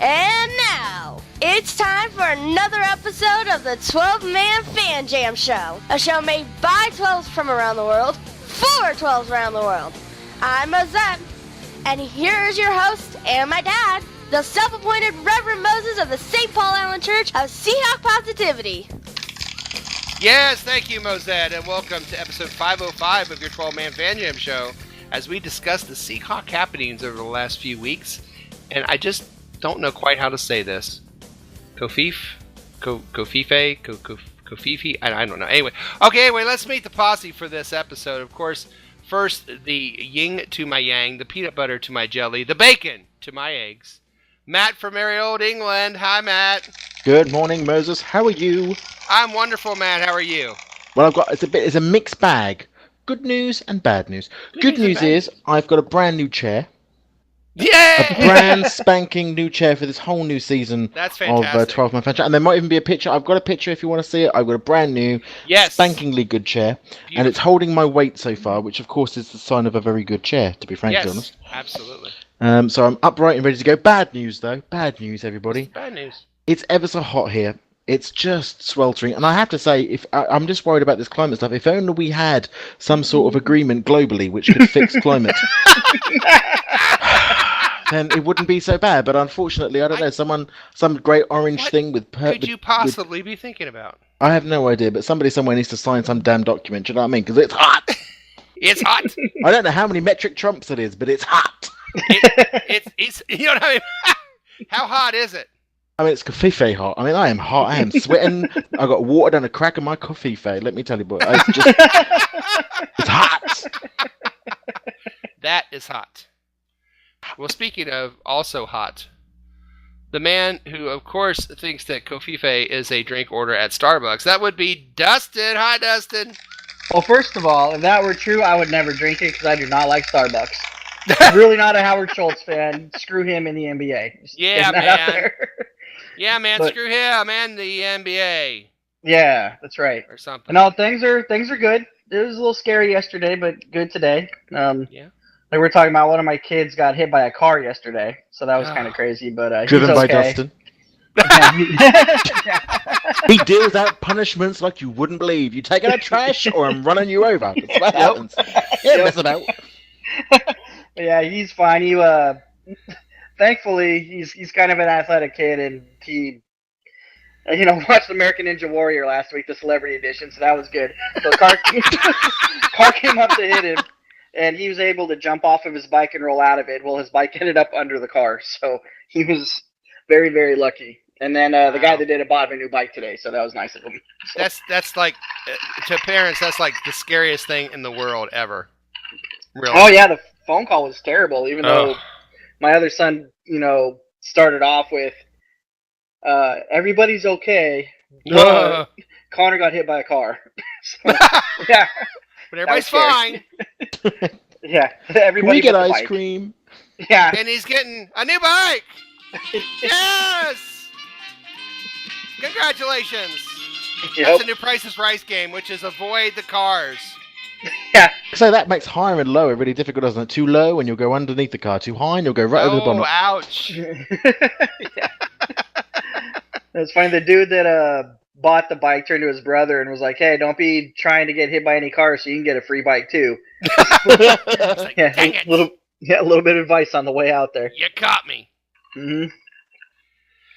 And now, it's time for another episode of the 12-Man Fan Jam Show. A show made by 12s from around the world, for 12s around the world. I'm Mosette, and here's your host and my dad, the self-appointed Reverend Moses of the St. Paul Island Church of Seahawk Positivity. Yes, thank you, Mosette, and welcome to episode 505 of your 12-Man Fan Jam Show as we discuss the Seahawk happenings over the last few weeks. And I just don't know quite how to say this. Kofife? I don't know. Anyway, let's meet the posse for this episode. Of course, first, the yin to my yang, the peanut butter to my jelly, the bacon to my eggs. Matt from merry old England. Hi, Matt. Good morning, Moses. How are you? I'm wonderful, Matt. How are you? Well, it's a mixed bag. Good news and bad news. Good news is I've got a brand new chair. Yay! A brand spanking new chair for this whole new season. That's fantastic. Of 12 Man Fan Jam. And there might even be a picture. I've got a picture if you want to see it. I've got a brand new, spankingly good chair. Beautiful. And it's holding my weight so far, which of course is the sign of a very good chair, to be frankly honest. Absolutely. So I'm upright and ready to go. Bad news, though. Bad news, everybody. Bad news. It's ever so hot here. It's just sweltering. And I have to say, I'm just worried about this climate stuff. If only we had some sort of agreement globally which could fix climate. Then it wouldn't be so bad, but unfortunately, I don't know, some great orange thing with... could you possibly be thinking about? I have no idea, but somebody somewhere needs to sign some damn document, do you know what I mean? Because it's hot! It's hot! I don't know how many metric trumps it is, but it's hot! It's you know what I mean? How hot is it? I mean, it's coffee hot. I mean, I am hot. I am sweating. I got water down the crack of my coffee. Let me tell you, boy. It's hot! That is hot. Well, speaking of also hot, the man who, of course, thinks that Kofife is a drink order at Starbucks, that would be Dustin. Hi, Dustin. Well, first of all, if that were true, I would never drink it because I do not like Starbucks. I'm really not a Howard Schultz fan. Screw him in the NBA. Yeah, man. Yeah, man. Screw him and the NBA. Yeah, that's right. Or something. No, things are good. It was a little scary yesterday, but good today. Yeah. Like we were talking about, one of my kids got hit by a car yesterday, so that was kind of crazy. But driven he's by okay. Dustin. He deals out punishments like you wouldn't believe. You take out trash, or I'm running you over. That's what happens. Yeah, mess about. Yeah, he's fine. He thankfully he's kind of an athletic kid, and he watched American Ninja Warrior last week, the Celebrity Edition, so that was good. So car came up to hit him. And he was able to jump off of his bike and roll out of it. Well, his bike ended up under the car, so he was very, very lucky. And then the guy that did it bought him a new bike today, so that was nice of him. So. That's like, to parents, that's like the scariest thing in the world ever. Really. Oh yeah, the phone call was terrible. Even though my other son, started off with, "Everybody's okay." Connor got hit by a car. So, yeah. But everybody's fine. Yeah, everybody. Can we get ice cream? Yeah. And he's getting a new bike. Yes. Congratulations. Yep. That's a new Price is Right game, which is avoid the cars. Yeah. So that makes higher and lower really difficult, doesn't it? Too low and you'll go underneath the car. Too high and you'll go right over the bonnet. Oh, ouch. Yeah. It's funny. The dude that bought the bike turned to his brother and was like, "Hey, don't be trying to get hit by any car so you can get a free bike too." Like, yeah, dang it. A little bit of advice on the way out there. You caught me. Mm-hmm.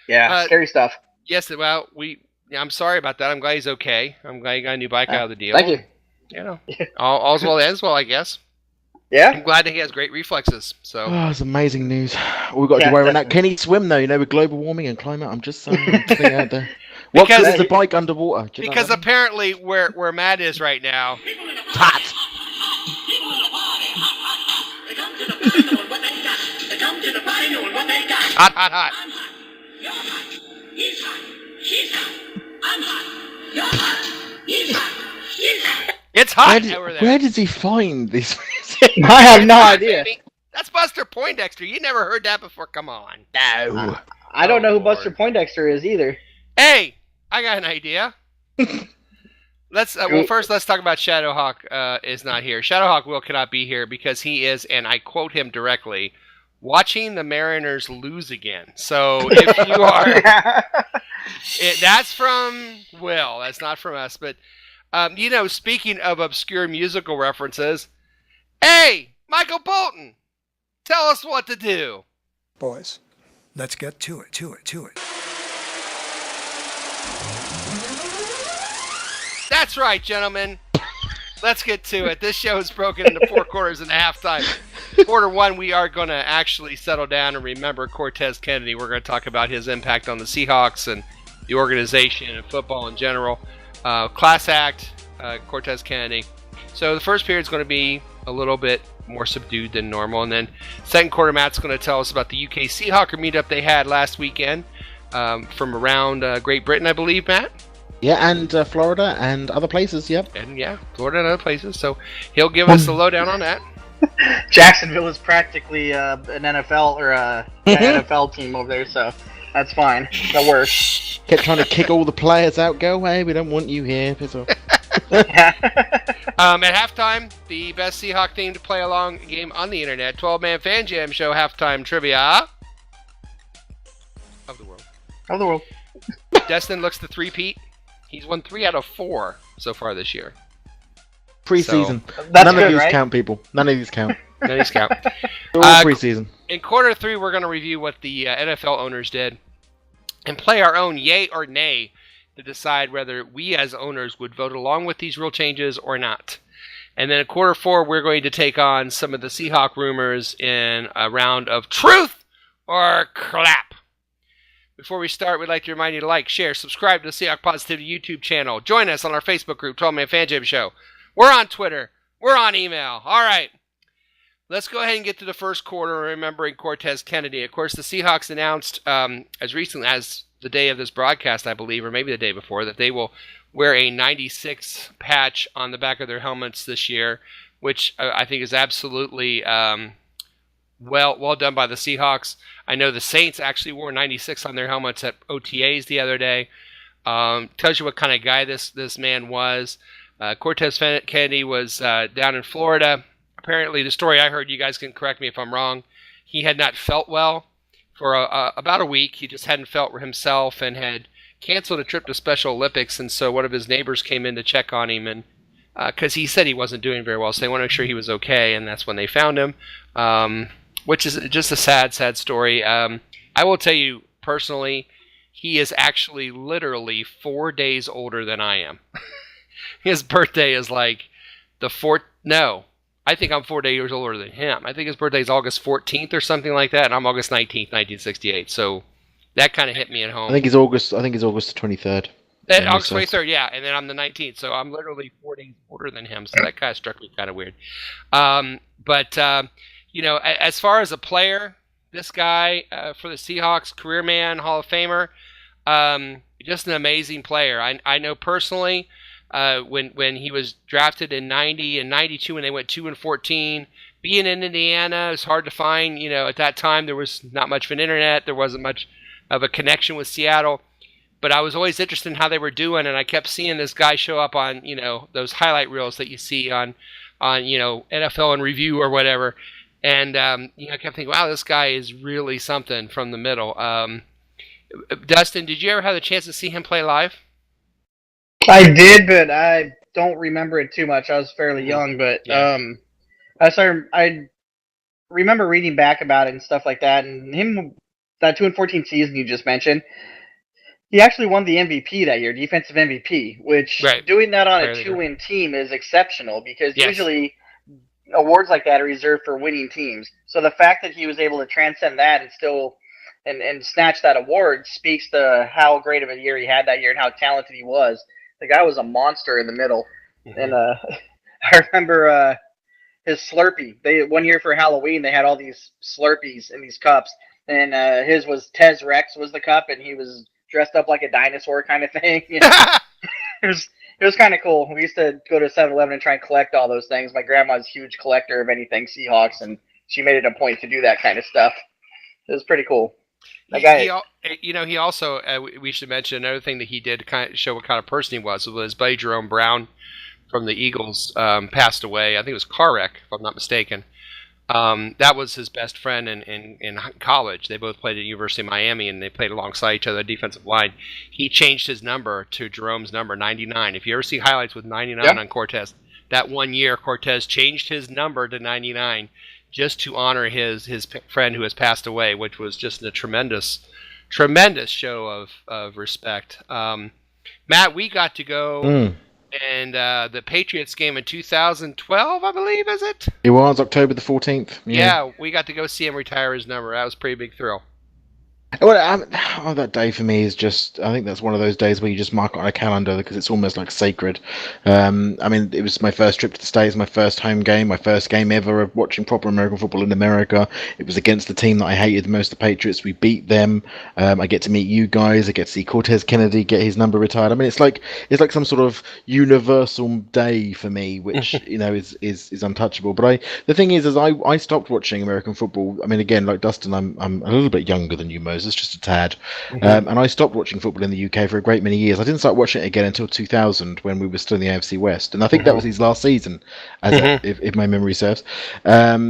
Yeah, scary stuff. Yes, well, I'm sorry about that. I'm glad he's okay. I'm glad he got a new bike out of the deal. Thank You. All's well that ends well, I guess. Yeah. I'm glad that he has great reflexes. So. Oh, it's amazing news. We've got to worry about that. Can he swim though? With global warming and climate, I'm just saying out there. What good is the bike underwater? Because apparently where Matt is right now, it's hot. Hot. You're hot. He's hot. She's hot. I'm hot. You're hot. He's hot. She's hot. It's hot over there. Where does he find these? I have no idea. Baby. That's Buster Poindexter. You never heard that before. Come on. No. I don't know who Buster Poindexter is either. Hey, I got an idea. First let's talk about Shadowhawk is not here. Shadowhawk cannot be here because he is, and I quote him directly, watching the Mariners lose again. So if you are, that's from Will. That's not from us. But speaking of obscure musical references, hey, Michael Bolton, tell us what to do. Boys, let's get to it. That's right, gentlemen. Let's get to it. This show is broken into 4 quarters and a halftime. Quarter 1, we are going to actually settle down and remember Cortez Kennedy. We're going to talk about his impact on the Seahawks and the organization and football in general. Class act, Cortez Kennedy. So the first period is going to be a little bit more subdued than normal. And then second quarter, Matt's going to tell us about the UK Seahawker meetup they had last weekend from around Great Britain, I believe, Matt? Yeah, and Florida and other places, yep. And yeah, Florida and other places. So he'll give us the lowdown on that. Jacksonville is practically an NFL or an NFL team over there, so that's fine. That works. Kept trying to kick all the players out. Go away. We don't want you here. Piss off. At halftime, the best Seahawk theme to play along game on the internet, 12-man Fan Jam Show halftime trivia of the world. Dustin looks to three-peat. He's won 3 out of 4 so far this year. Preseason. So, None of these count, people. None of these count. They're all preseason. In quarter 3, we're going to review what the NFL owners did and play our own yay or nay to decide whether we as owners would vote along with these rule changes or not. And then in quarter 4, we're going to take on some of the Seahawk rumors in a round of truth or crap. Before we start, we'd like to remind you to like, share, subscribe to the Seahawk Positivity YouTube channel. Join us on our Facebook group, 12-Man Fan Jam Show. We're on Twitter. We're on email. All right. Let's go ahead and get to the first quarter, remembering Cortez Kennedy. Of course, the Seahawks announced as recently as the day of this broadcast, I believe, or maybe the day before, that they will wear a 96 patch on the back of their helmets this year, which I think is absolutely well done by the Seahawks. I know the Saints actually wore 96 on their helmets at OTAs the other day. Tells you what kind of guy this man was. Cortez Kennedy was down in Florida. Apparently, the story I heard, you guys can correct me if I'm wrong, he had not felt well for about a week. He just hadn't felt himself and had canceled a trip to Special Olympics. And so one of his neighbors came in to check on him, and because he said he wasn't doing very well, so they wanted to make sure he was okay, and that's when they found him. Which is just a sad story. I will tell you personally, he is actually literally 4 days older than I am. His birthday is like the 4th. No, I think I'm 4 days older than him. I think his birthday is August 14th or something like that, and I'm August 19th, 1968. So that kind of hit me at home. I think it's August the 23rd. August 23rd, yeah, and then I'm the 19th, so I'm literally 4 days older than him. So that kind of struck me kind of weird. As far as a player, this guy for the Seahawks, career man, Hall of Famer, just an amazing player. I know personally when he was drafted in 90 and 92 when they went 2-14, being in Indiana, it's hard to find. At that time there was not much of an internet. There wasn't much of a connection with Seattle. But I was always interested in how they were doing, and I kept seeing this guy show up on, those highlight reels that you see on NFL in Review or whatever. And, I kept thinking, wow, this guy is really something from the middle. Dustin, did you ever have the chance to see him play live? I did, but I don't remember it too much. I was fairly young, but yeah. I remember reading back about it and stuff like that. And him, that 2-14 season you just mentioned, he actually won the MVP that year, defensive MVP, which doing that on a 2-win team is exceptional because usually awards like that are reserved for winning teams. So the fact that he was able to transcend that and still and snatch that award speaks to how great of a year he had that year and how talented he was. The guy was a monster in the middle. Mm-hmm. And I remember his Slurpee. One year for Halloween, they had all these Slurpees in these cups. And his was Tez Rex was the cup, and he was dressed up like a dinosaur kind of thing. It was kind of cool. We used to go to 7-Eleven and try and collect all those things. My grandma's a huge collector of anything Seahawks, and she made it a point to do that kind of stuff. It was pretty cool. He also, we should mention another thing that he did to kind of show what kind of person he was his buddy Jerome Brown from the Eagles passed away. I think it was a car wreck, if I'm not mistaken. That was his best friend in college. They both played at the University of Miami, and they played alongside each other defensive line. He changed his number to Jerome's number, 99. If you ever see highlights with 99 on Cortez, that one year Cortez changed his number to 99 just to honor his friend who has passed away, which was just a tremendous show of respect. Matt, we got to go... And the Patriots game in 2012, I believe, is it? It was October the 14th. Yeah, we got to go see him retire his number. That was a pretty big thrill. Well, that day for me is just, I think that's one of those days where you just mark it on a calendar because it's almost like sacred. I mean, it was my first trip to the States, my first home game, my first game ever of watching proper American football in America. It was against the team that I hated the most, the Patriots. We beat them. I get to meet you guys. I get to see Cortez Kennedy get his number retired. I mean, it's like some sort of universal day for me, which is untouchable. But the thing is I stopped watching American football. I mean, again, like Dustin, I'm a little bit younger than you, Moses. Just a tad, and I stopped watching football in the UK for a great many years. I didn't start watching it again until 2000 when we were still in the AFC West, and I think that was his last season, if my memory serves. I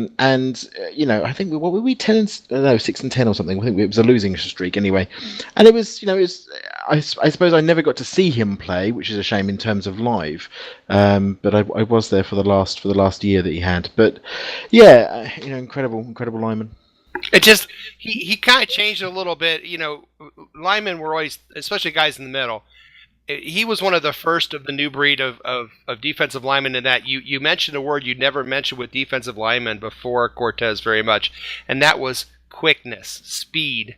think what were we 6 and 10 or something? I think it was a losing streak anyway, and it was I suppose I never got to see him play, which is a shame in terms of live, but I was there for the last year that he had. But yeah, incredible lineman. It just he kind of changed a little bit. Linemen were always, especially guys in the middle. He was one of the first of the new breed of defensive linemen in that you mentioned a word you'd never mentioned with defensive linemen before Cortez very much, and that was quickness, speed.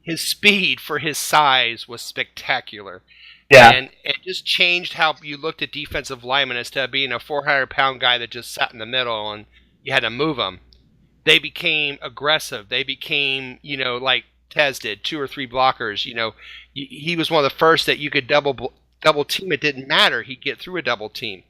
His speed for his size was spectacular. Yeah. And it just changed how you looked at defensive linemen instead of being a 400-pound guy that just sat in the middle and you had to move him. They became aggressive. They became, like Tez did, 2 or 3 blockers. He was one of the first that you could double team. It didn't matter. He'd get through a double team.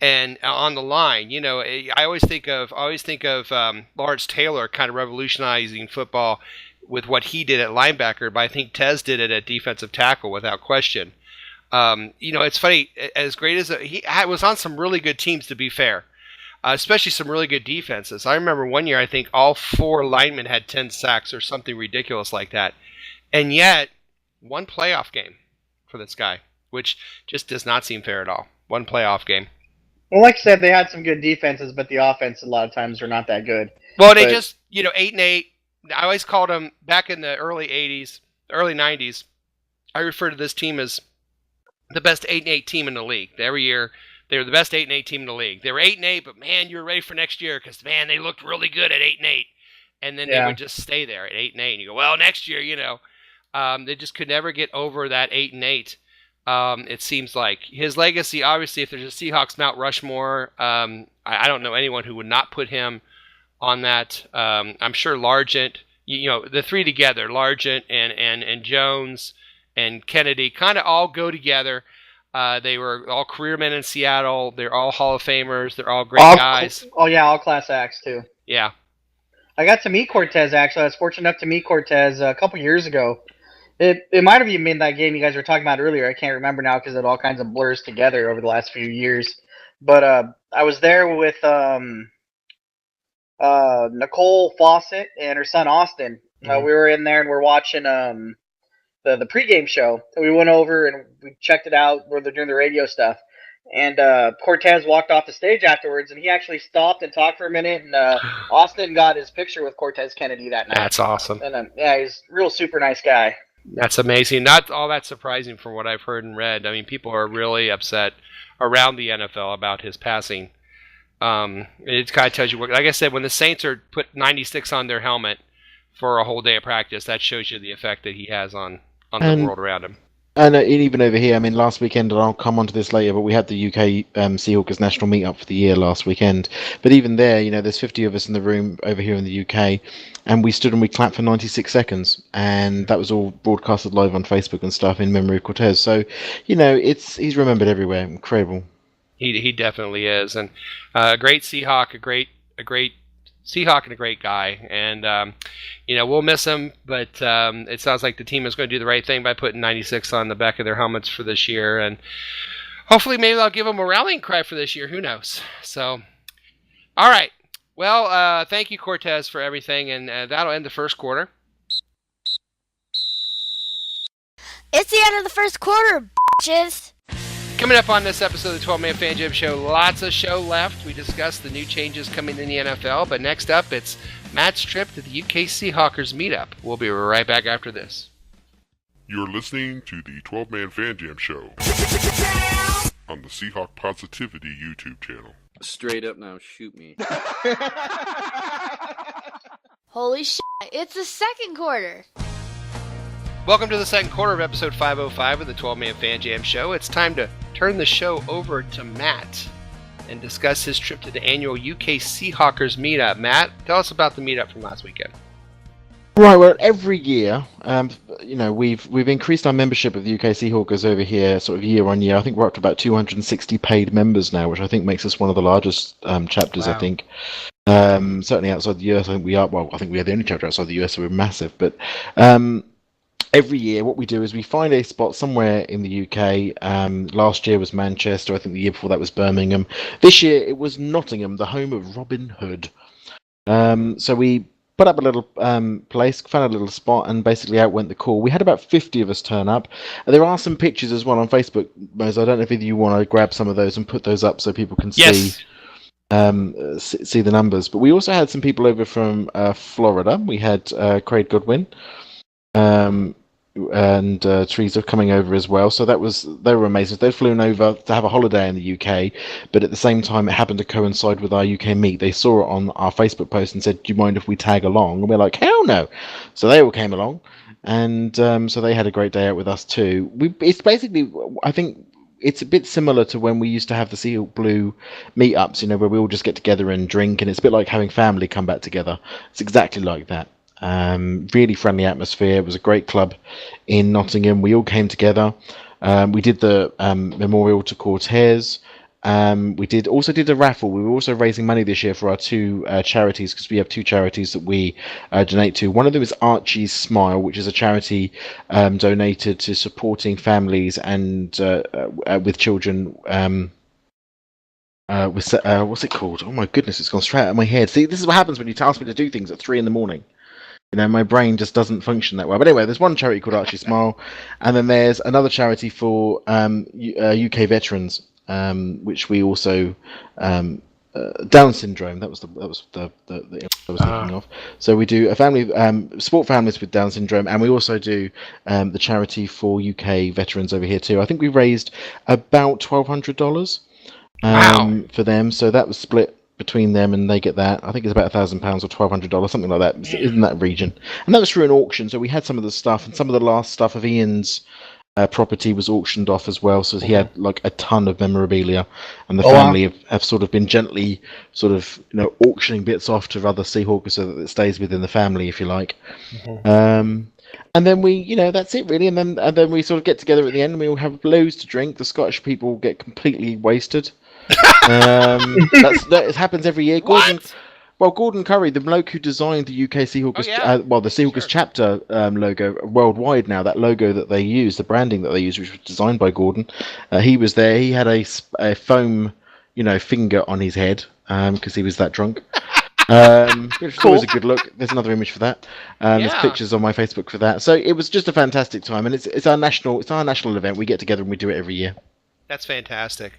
And on the line, I always think of Lawrence Taylor kind of revolutionizing football with what he did at linebacker, but I think Tez did it at defensive tackle without question. It's funny, as great as he was on some really good teams, to be fair. Especially some really good defenses. I remember one year, I think all 4 linemen had 10 sacks or something ridiculous like that. And yet, one playoff game for this guy, which just does not seem fair at all. One playoff game. Well, like I said, they had some good defenses, but the offense a lot of times are not that good. Well, they just, 8-8. I always called them, back in the early 80s, early 90s, I refer to this team as the best 8-8 team in the league. Every year, they were the best 8-8 team in the league. They were 8-8, but man, you were ready for next year because man, they looked really good at 8-8, and then they would just stay there at 8-8. And you go, well, next year, they just could never get over that 8-8. It seems like his legacy. Obviously, if there's a Seahawks Mount Rushmore, I don't know anyone who would not put him on that. I'm sure Largent, the 3 together, Largent and Jones and Kennedy, kind of all go together. They were all career men in Seattle. They're all Hall of Famers. They're all great guys. All class acts too. Yeah. I got to meet Cortez, actually. I was fortunate enough to meet Cortez a couple years ago. It might have even been that game you guys were talking about earlier. I can't remember now because it all kinds of blurs together over the last few years. But I was there with Nicole Fawcett and her son Austin. Mm-hmm. We were in there and we're watching the pregame show. We went over and we checked it out where they're doing the radio stuff. And Cortez walked off the stage afterwards, and he actually stopped and talked for a minute. And Austin got his picture with Cortez Kennedy that night. That's awesome. And he's a real super nice guy. That's amazing. Not all that surprising from what I've heard and read. I mean, people are really upset around the NFL about his passing. It kind of tells you, like I said, when the Saints are put 96 on their helmet for a whole day of practice, that shows you the effect that he has on the world around him. And even over here, I mean, last weekend, and I'll come on to this later, but we had the UK Seahawkers national meetup for the year last weekend. But even there, there's 50 of us in the room over here in the UK, and we stood and we clapped for 96 seconds, and that was all broadcasted live on Facebook and stuff in memory of Cortez. So, he's remembered everywhere. Incredible. He definitely is, and a great Seahawk, a great Seahawk and a great guy, and we'll miss him, but it sounds like the team is going to do the right thing by putting 96 on the back of their helmets for this year, and hopefully maybe they'll give them a rallying cry for this year. Who knows? So, all right, Well, thank you, Cortez, for everything, and that'll end the first quarter. It's the end of the first quarter, bitches. Coming up on this episode of the 12-Man Fan Jam Show, lots of show left. We discussed the new changes coming in the NFL, but next up, it's Matt's trip to the UK Seahawkers meetup. We'll be right back after this. You're listening to the 12-Man Fan Jam Show on the Seahawk Positivity YouTube channel. Straight up now, shoot me. Holy shit, it's the second quarter. Welcome to the second quarter of episode 505 of the 12-Man Fan Jam Show. It's time to turn the show over to Matt and discuss his trip to the annual UK Seahawkers meetup. Matt, tell us about the meetup from last weekend. Right, well, every year, we've increased our membership of the UK Seahawkers over here, sort of year on year. I think we're up to about 260 paid members now, which I think makes us one of the largest chapters. Wow. I think certainly outside the US, I think we are. Well, I think we are the only chapter outside the US, so we're massive. But every year, what we do is we find a spot somewhere in the UK. Last year was Manchester. I think the year before that was Birmingham. This year it was Nottingham, the home of Robin Hood. So we put up a little place, found a little spot, and basically out went the call. We had about 50 of us turn up. There are some pictures as well on Facebook, Mose. I don't know if either you want to grab some of those and put those up so people can see the numbers. But we also had some people over from Florida. We had Craig Goodwin. And Teresa coming over as well, so they were amazing. They'd flown over to have a holiday in the UK, but at the same time it happened to coincide with our UK meet. They saw it on our Facebook post and said, "Do you mind if we tag along?" And we're like, "Hell no!" So they all came along, and so they had a great day out with us too. It's basically, I think, it's a bit similar to when we used to have the Sea Blue meetups, where we all just get together and drink, and it's a bit like having family come back together. It's exactly like that. Really friendly atmosphere. It was a great club in Nottingham. We all came together. We did the memorial to Cortez. We also did a raffle. We were also raising money this year for our two charities, because we have two charities that we donate to. One of them is Archie's Smile, which is a charity donated to supporting families and with children. What's it called? Oh my goodness, it's gone straight out of my head. See, this is what happens when you task me to do things at 3 a.m. My brain just doesn't function that well. But anyway, there's one charity called Archie Smile, and then there's another charity for UK veterans, which we also Down syndrome. That was the I was thinking of. So we do a family support families with Down syndrome, and we also do the charity for UK veterans over here too. I think we raised about $1,200 for them. So that was split between them, and they get that. I think it's about £1,000 or $1,200, something like that, in that region. And that was through an auction. So we had some of the stuff, and some of the last stuff of Ian's property was auctioned off as well. So he had like a ton of memorabilia, and the family have sort of been gently auctioning bits off to other Seahawkers so that it stays within the family, if you like. And then we, that's it really. And then we sort of get together at the end, and we all have loads to drink. The Scottish people get completely wasted. That happens every year. Gordon Curry, the bloke who designed the UK Seahawkers, the Seahawkers chapter logo worldwide now, that logo that they use, the branding that they use, which was designed by Gordon, he was there. He had a foam, finger on his head because he was that drunk. Which is always a good look. There's another image for that. There's pictures on my Facebook for that. So it was just a fantastic time, and it's our national event. We get together and we do it every year. That's fantastic.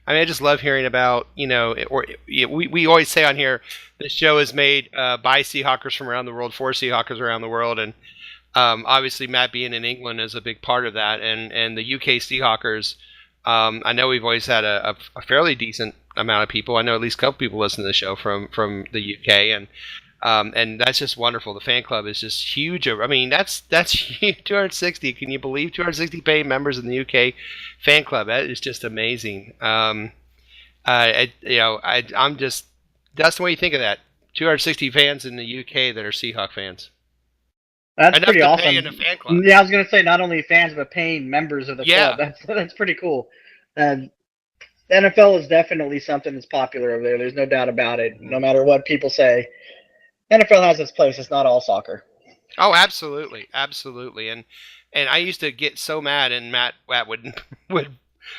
I mean, I just love hearing about, we always say on here, this show is made by Seahawkers from around the world, for Seahawkers around the world. And obviously, Matt being in England is a big part of that. And the UK Seahawkers, I know we've always had a fairly decent amount of people. I know at least a couple people listen to the show from the UK. And that's just wonderful. The fan club is just huge. I mean, that's 260. Can you believe 260 paid members in the UK fan club? That is just amazing. I'm just Dustin. What do you think of that? 260 fans in the UK that are Seahawk fans. That's Enough pretty to awesome. Pay in a fan club. Yeah, I was gonna say not only fans but paying members of the club. That's pretty cool. The NFL is definitely something that's popular over there. There's no doubt about it. No matter what people say. NFL has its place. It's not all soccer. Oh, absolutely, absolutely. And I used to get so mad, and Matt would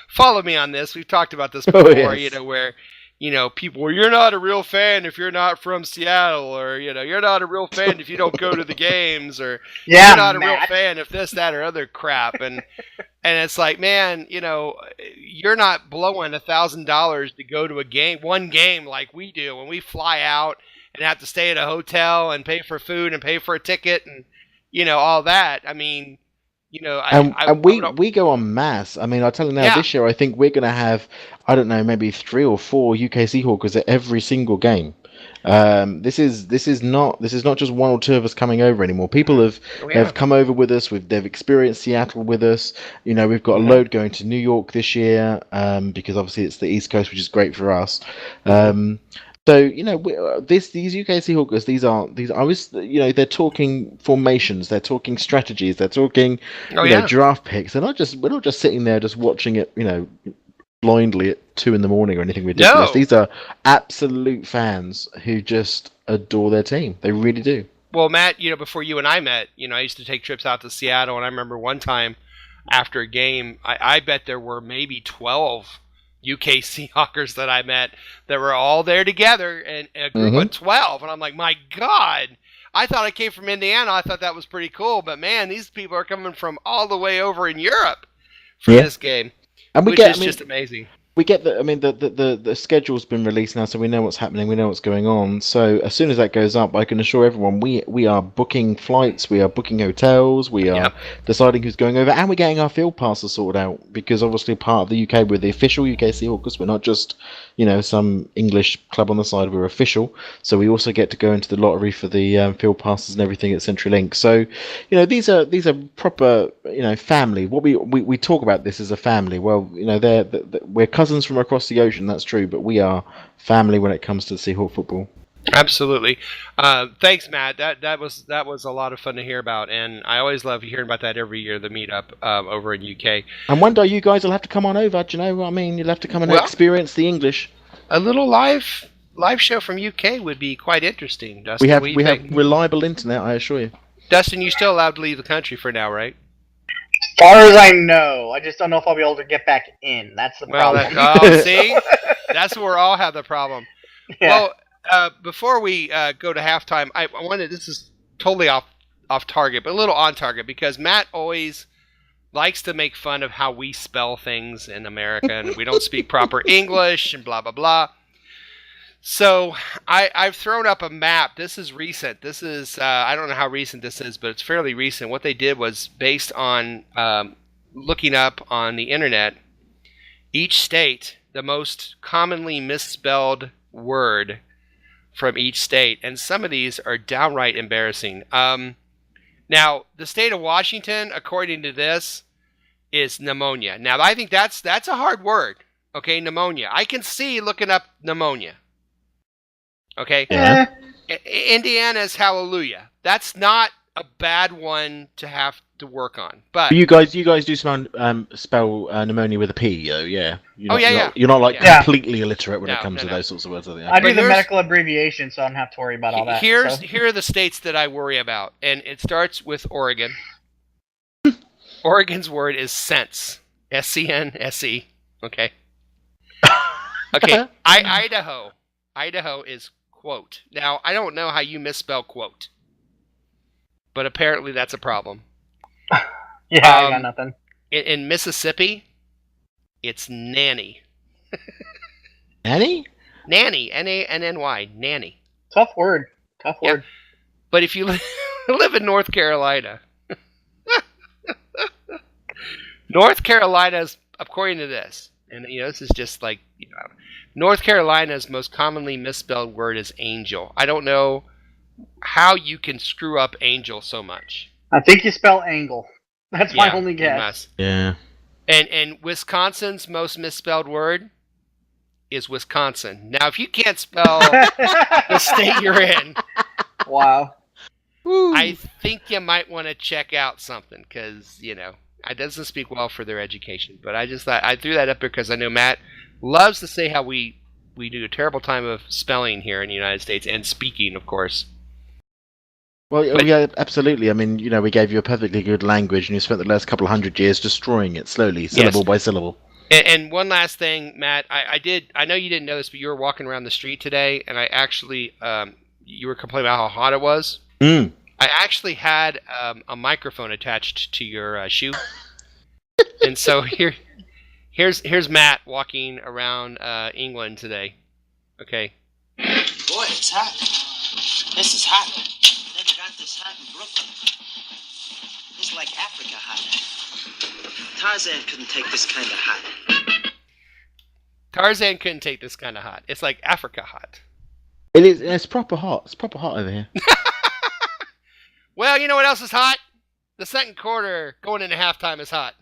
follow me on this. We've talked about this before, where people, well, you're not a real fan if you're not from Seattle, or, you're not a real fan if you don't go to the games, or Yeah, you're not a real Matt. fan if this, that, or other crap. And it's like, man, you're not blowing $1,000 to go to one game like we do when we fly out and have to stay at a hotel and pay for food and pay for a ticket and, all that. I mean, we go en masse. I mean, I'll tell you now, this year I think we're going to have, I don't know, maybe 3 or 4 UK Seahawkers at every single game. This is not just 1 or 2 of us coming over anymore. People have come over with us. They've experienced Seattle with us. We've got a load going to New York this year because obviously it's the East Coast, which is great for us. So these UK Seahawkers, they're talking formations, they're talking strategies, they're talking draft picks. We're not just sitting there just watching it, blindly at 2 a.m. or anything ridiculous. No. These are absolute fans who just adore their team. They really do. Well, Matt, before you and I met, I used to take trips out to Seattle, and I remember one time after a game, I bet there were maybe 12 UK Seahawkers that I met that were all there together, and a group of 12. And I'm like, my God, I thought I came from Indiana. I thought that was pretty cool. But, man, these people are coming from all the way over in Europe for this game, which is just amazing. We get the schedule's been released now, so we know what's happening, we know what's going on. So as soon as that goes up, I can assure everyone we are booking flights, we are booking hotels, we are deciding who's going over, and we're getting our field passes sorted out, because obviously part of the UK, we're the official UK Seahawkers. We're not just some English club on the side. We're official, so we also get to go into the lottery for the field passes and everything at CenturyLink. So these are proper family. What we talk about this as a family. Well, we're cousins from across the ocean, that's true, but we are family when it comes to Seahawk football. Absolutely. Thanks, Matt. That was a lot of fun to hear about, and I always love hearing about that every year, the meetup over in UK. And one day you guys will have to come on over. Do you know what I mean? You'll have to come and experience the English. A little live show from UK would be quite interesting, Dustin. We have reliable internet, I assure you. Dustin, you're still allowed to leave the country for now, right? As far as I know, I just don't know if I'll be able to get back in. That's the problem. See? That's where we all have the problem. Yeah. Well, before we go to halftime, I wanted, this is totally off target, but a little on target, because Matt always likes to make fun of how we spell things in America, and we don't speak proper English, and blah, blah, blah. So I've thrown up a map. This is recent. This is, I don't know how recent this is, but it's fairly recent. What they did was based on looking up on the internet, each state, the most commonly misspelled word from each state. And some of these are downright embarrassing. Now, the state of Washington, according to this, is pneumonia. Now, I think that's a hard word. Okay, pneumonia. I can see looking up pneumonia. Okay? Yeah. Indiana's hallelujah. That's not a bad one to have to work on. But you guys do spell pneumonia with a P, though, yeah. You're not like completely illiterate when it comes to those sorts of words. I do the medical abbreviation, so I don't have to worry about all that. Here are the states that I worry about, and it starts with Oregon. Oregon's word is sense. SCNSE. Okay. Okay. Idaho. Idaho is quote. Now, I don't know how you misspell quote, but apparently that's a problem. Yeah, I got nothing. In Mississippi, it's nanny. Nanny? Nanny. Nanny. Nanny. Tough word. But if you live in North Carolina, North Carolina's, according to this, and this is just like, North Carolina's most commonly misspelled word is angel. I don't know how you can screw up angel so much. I think you spell angle. That's my only guess. Yeah. And Wisconsin's most misspelled word is Wisconsin. Now, if you can't spell the state you're in, wow, I think you might want to check out something, because it doesn't speak well for their education. But I just thought I threw that up because I know Matt loves to say how we do a terrible time of spelling here in the United States, and speaking, of course. Well, yeah, absolutely. I mean, we gave you a perfectly good language, and you spent the last couple of 100 years destroying it slowly, syllable by syllable. And one last thing, Matt, I know you didn't know this, but you were walking around the street today, and I actually, you were complaining about how hot it was. Mm. I actually had a microphone attached to your shoe, and so here's Matt walking around England today. Okay. Boy, it's hot. This is hot. Never got this hot in Brooklyn. It's like Africa hot. Tarzan couldn't take this kind of hot. Tarzan couldn't take this kind of hot. It's like Africa hot. It is. It's proper hot. It's proper hot over here. Well, you know what else is hot? The second quarter going into halftime is hot.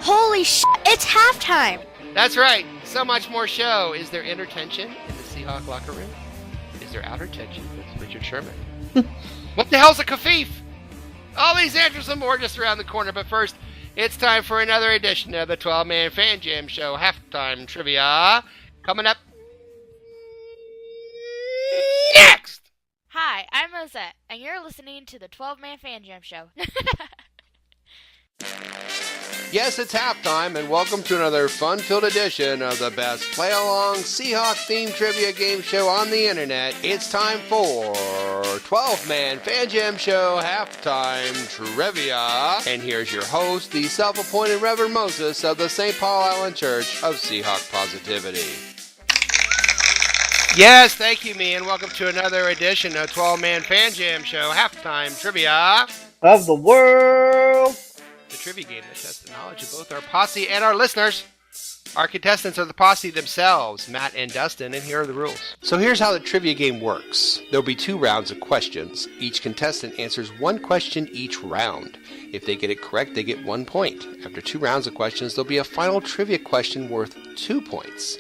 Holy shit, it's halftime! That's right. So much more show. Is there inner tension in the Seahawk locker room? Is there outer tension with Richard Sherman? What the hell's a kafif? All these answers and more just around the corner. But first, it's time for another edition of the 12-Man Fan Jam Show Halftime Trivia. Coming up next! Hi, I'm Rosette, and you're listening to the 12-Man Fan Jam Show. Yes, it's halftime, and welcome to another fun-filled edition of the best play-along Seahawk-themed trivia game show on the internet. It's time for 12-Man Fan Jam Show Halftime Trivia. And here's your host, the self-appointed Reverend Moses of the St. Paul Island Church of Seahawk Positivity. Yes, thank you, me, and welcome to another edition of 12-Man Fan Jam Show Halftime Trivia Of the world. The trivia game that tests the knowledge of both our posse and our listeners. Our contestants are the posse themselves, Matt and Dustin, and here are the rules. So here's how the trivia game works. There'll be 2 rounds of questions. Each contestant answers 1 question each round. If they get it correct, they get 1 point. After 2 rounds of questions, there'll be a final trivia question worth 2 points.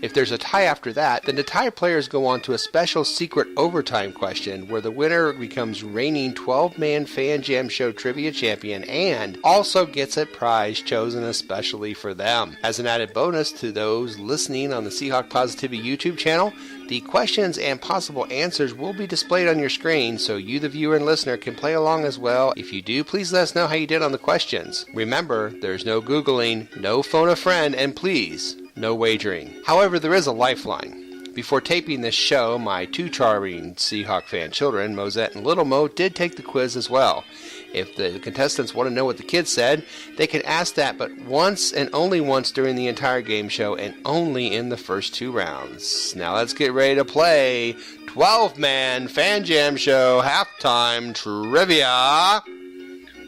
If there's a tie after that, then the tie players go on to a special secret overtime question where the winner becomes reigning 12-man Fan Jam Show trivia champion and also gets a prize chosen especially for them. As an added bonus to those listening on the Seahawk Positivity YouTube channel, the questions and possible answers will be displayed on your screen so you, the viewer and listener, can play along as well. If you do, please let us know how you did on the questions. Remember, there's no Googling, no phone a friend, and please, no wagering. However, there is a lifeline. Before taping this show, my 2 charming Seahawk fan children, Mosette and Little Mo, did take the quiz as well. If the contestants want to know what the kids said, they can ask that but once and only once during the entire game show and only in the first 2 rounds. Now let's get ready to play 12-Man Fan Jam Show Halftime Trivia.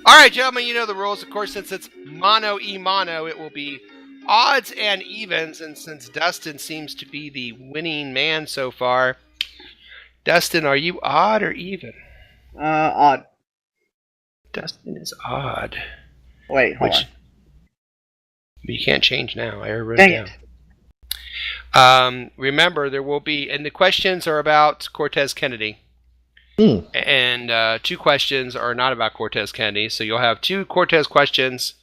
Alright, gentlemen, you know the rules. Of course, since it's mono-e-mono, it will be odds and evens, and since Dustin seems to be the winning man so far, Dustin, are you odd or even? Odd. Dustin is odd. Wait, hold on. You can't change now. I already wrote it down. Remember, there will be, and the questions are about Cortez Kennedy. And 2 questions are not about Cortez Kennedy, so you'll have 2 Cortez questions.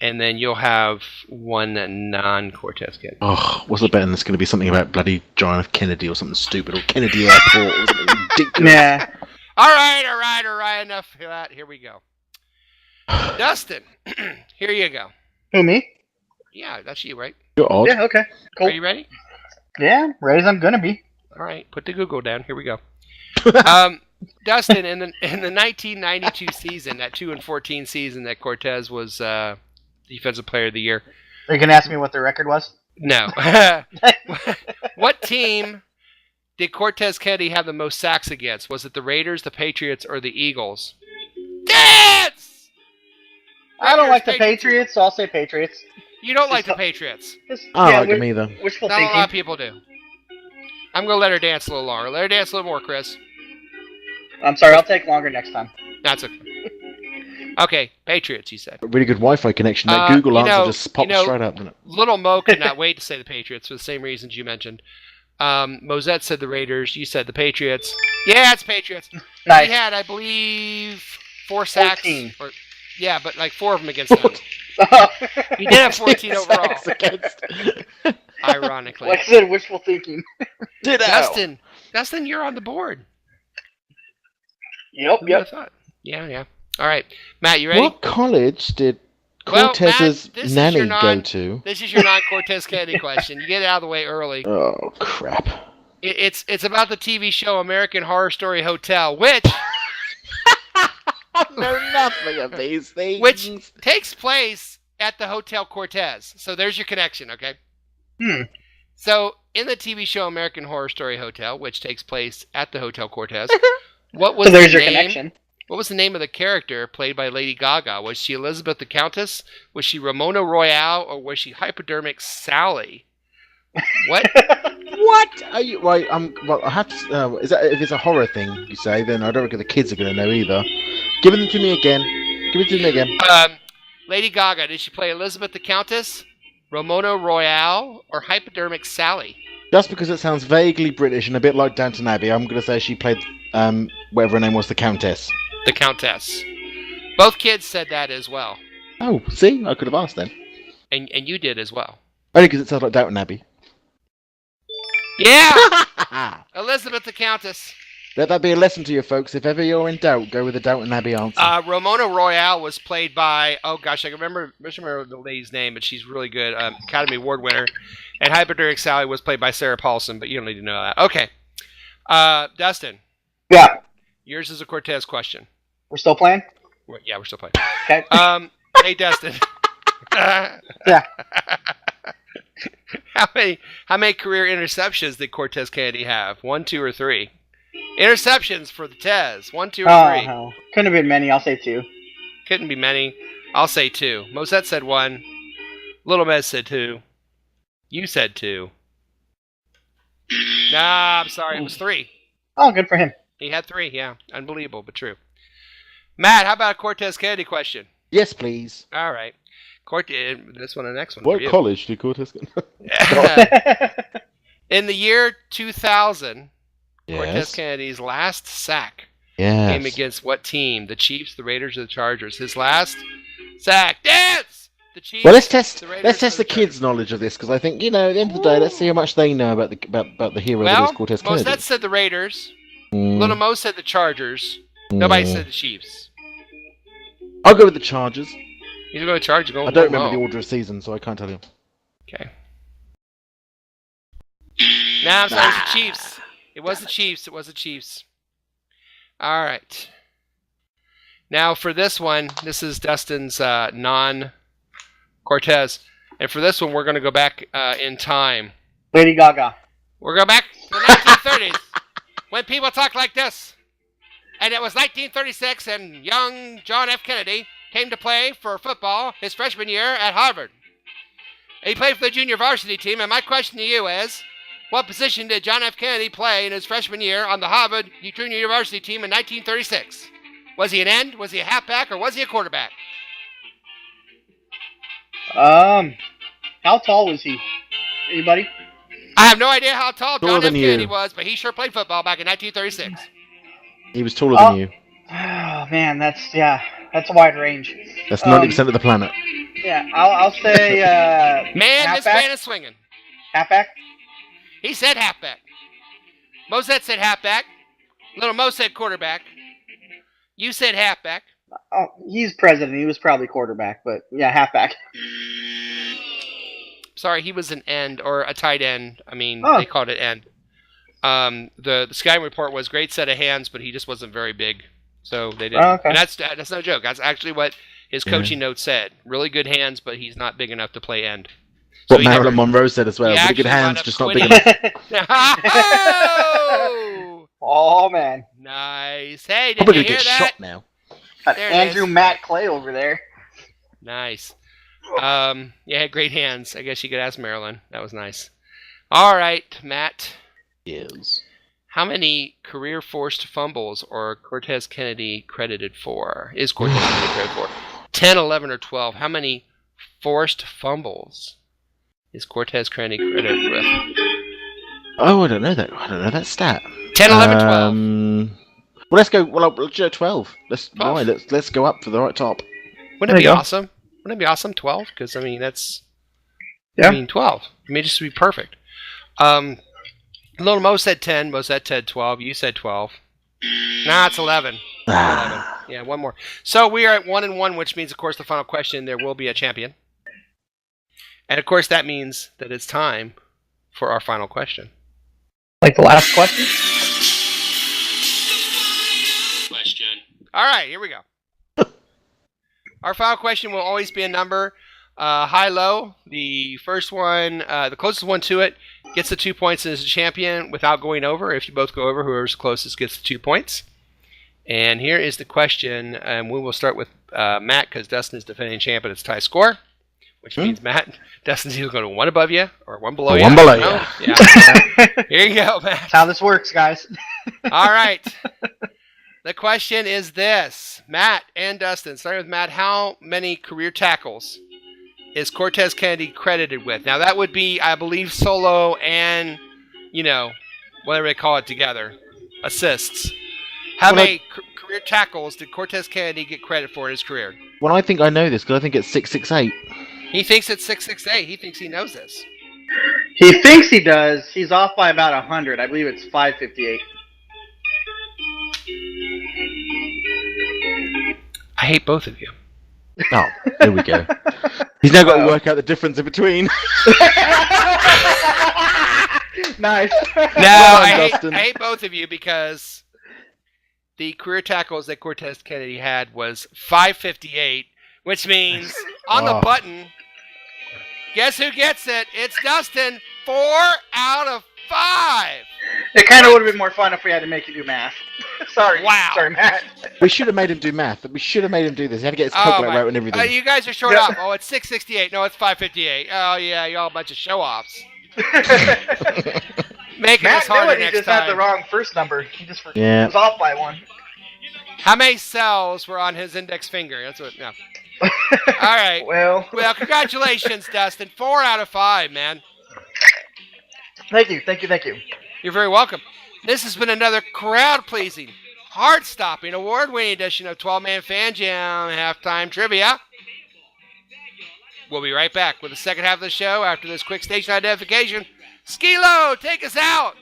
And then you'll have 1 non-Cortez Kennedy. Oh, what's the bet? That's going to be something about bloody John F. Kennedy or something stupid, or Kennedy Airport or something ridiculous. Nah. All right. Enough of that. Here we go. Dustin, here you go. Who, me? Yeah, that's you, right? You're odd. Yeah, okay. Cool. Are you ready? Yeah, ready as I'm going to be. All right, put the Google down. Here we go. Dustin, in the 1992 season, that 2-14 season that Cortez was Defensive Player of the Year. Are you going to ask me what the record was? No. What team did Cortez Kennedy have the most sacks against? Was it the Raiders, the Patriots, or the Eagles? Dance! I don't like the Patriots, so I'll say Patriots. You don't like the Patriots? I don't like them either. Wishful Not thinking. a lot of people do. I'm going to let her dance a little longer. Let her dance a little more, Chris. I'm sorry, I'll take longer next time. That's okay. Okay, Patriots, you said. A really good Wi-Fi connection. That Google answer just pops straight up, doesn't it? Little Mo could not wait to say the Patriots for the same reasons you mentioned. Mosette said the Raiders. You said the Patriots. Yeah, it's Patriots. Nice. He had, I believe, 4 sacks. 14. Yeah, but like 4 of them against them. He did have 14 overall. Ironically. Like I said, wishful thinking. Dustin, you're on the board. Yep. Yeah. All right. Matt, you ready? What college did Cortez's Matt, this nanny is your go to? This is your non-Cortez Kennedy question. You get it out of the way early. Oh crap! It's about the TV show American Horror Story Hotel, which I know nothing of these things. Which takes place at the Hotel Cortez. So there's your connection, okay? So in the TV show American Horror Story Hotel, which takes place at the Hotel Cortez, what was there's the your name? connection. What was the name of the character played by Lady Gaga? Was she Elizabeth the Countess? Was she Ramona Royale? Or was she Hypodermic Sally? What? What are you? Right, well, I have to. Is that if it's a horror thing you say? Then I don't reckon the kids are going to know either. Give them to me again. Give it to me again. Lady Gaga. Did she play Elizabeth the Countess, Ramona Royale, or Hypodermic Sally? Just because it sounds vaguely British and a bit like Downton Abbey, I'm going to say she played whatever her name was, the Countess. The Countess. Both kids said that as well. Oh, see, I could have asked then. And you did as well. Only because it sounds like Downton Abbey. Yeah! Elizabeth the Countess. Let that be a lesson to you folks. If ever you're in doubt, go with the Downton Abbey answer. Ramona Royale was played by, oh gosh, I can remember the lady's name, but she's really good. Academy Award winner. And Hypodermic Sally was played by Sarah Paulson, but you don't need to know that. Okay. Dustin. Yeah. Yours is a Cortez question. We're still playing? Yeah, we're still playing. Okay. Hey, Dustin. Yeah. How many career interceptions did Cortez Kennedy have? 1, 2, or 3? Interceptions for the Tez. 1, 2, or 3? Oh, couldn't have been many. I'll say 2. Couldn't be many. I'll say 2. Mosette said 1. Little Mez said 2. You said 2. Nah, I'm sorry. It was 3. Oh, good for him. He had 3, yeah. Unbelievable, but true. Matt, how about a Cortez Kennedy question? Yes, please. All right. This one and the next one. What college did Cortez go? In the year 2000, Yes. Cortez Kennedy's last sack Yes. came against what team? The Chiefs, the Raiders, or the Chargers? His last sack. Dance! The Chiefs. Well, let's test the the kids' knowledge of this, because I think, at the end of the day, let's see how much they know about the hero that is Cortez Kennedy. Mosette said the Raiders. Little Mo said the Chargers. Nobody said the Chiefs. I'll go with the Chargers. He's going to charge. I don't remember the order of season, so I can't tell you. Okay. Nah, I'm sorry. It's the Chiefs. It was the Chiefs. It was the Chiefs. All right. Now for this one, this is Dustin's non-Cortez. And for this one, we're going to go back in time. Lady Gaga. We're going back to the 1930s when people talk like this. And it was 1936, and young John F. Kennedy came to play for football his freshman year at Harvard. He played for the junior varsity team, and my question to you is, what position did John F. Kennedy play in his freshman year on the Harvard junior varsity team in 1936? Was he an end? Was he a halfback? Or was he a quarterback? How tall was he? Anybody? I have no idea how tall Taller John F. than you. Kennedy was, but he sure played football back in 1936. He was taller than you. Oh man, that's a wide range. That's 90% of the planet. Yeah, I'll say Man, this halfback. man is swinging. Halfback. He said halfback. Mosette said halfback. Little Mo said quarterback. You said halfback. Oh, he's president. He was probably quarterback, but yeah, halfback. Sorry, he was an end or a tight end. I mean, Oh. they called it end. The scouting report was great set of hands, but he just wasn't very big, so they didn't. Oh, okay. And that's no joke. That's actually what his coaching notes said. Really good hands, but he's not big enough to play end. So What Marilyn Monroe said as well. he Really good actually wound hands, up just not big quitting. enough. Oh! Oh man, Nice. Hey, did Probably you gonna hear get that? shot now. Got There it Andrew is. Matt Clay over there. Nice. Yeah, great hands. I guess you could ask Marilyn. That was nice. All right, Matt. Yes. How many career forced fumbles are Cortez Kennedy credited for? Is Cortez Kennedy credited for? 10, 11, or 12? How many forced fumbles is Cortez Kennedy credited with? Oh, I don't know that. I don't know that stat. 10, 11, 12. Well, let's go. Well, 12. Let's 12. Right, let's go up for the right top. Wouldn't it There be you go. awesome? Wouldn't it be awesome? 12? Because, I mean, that's... Yeah. I mean, 12. I mean, just to be perfect. Little Mo said 10. Mosette said 12. You said 12. Nah, it's 11. Yeah, one more. So we are at 1-1, which means, of course, the final question, there will be a champion. And, of course, that means that it's time for our final question. Like the last question? All right, here we go. Our final question will always be a number, high-low. The first one, the closest one to it, gets the 2 points and is a champion without going over. If you both go over, whoever's closest gets the 2 points. And here is the question, and we will start with Matt, because Dustin is defending champion. It's tie score, which means, Matt, Dustin's either going to one above you or one below you. One below you. Yeah. Here you go, Matt. That's how this works, guys. All right. The question is this. Matt and Dustin, starting with Matt, how many career tackles is Cortez Kennedy credited with? Now, that would be, I believe, solo and, whatever they call it together, assists. How many career tackles did Cortez Kennedy get credit for in his career? Well, I think I know this because I think it's 668. He thinks it's 668. He thinks he knows this. He thinks he does. He's off by about 100. I believe it's 558. I hate both of you. Oh, there we go. He's now got to work out the difference in between. Nice. No, I hate both of you because the career tackles that Cortez Kennedy had was 558, which means on the button, guess who gets it? It's Dustin. 4 out of 5. It kind of would have been more fun if we had to make you do math. Sorry. Wow. Sorry, Matt. We should have made him do math. We should have made him do this. He had to get his calculator out and everything. You guys are short off. Oh, it's 668. No, it's 558. Oh, yeah, you're all a bunch of show-offs. Making Matt us harder he next just time. had the wrong first number. He just was off by one. How many cells were on his index finger? That's what. No. All right. Well, congratulations, Dustin. 4 out of 5, man. Thank you. You're very welcome. This has been another crowd-pleasing, heart-stopping, award-winning edition of 12-Man Fan Jam Halftime Trivia. We'll be right back with the second half of the show after this quick station identification. Skilo, take us out.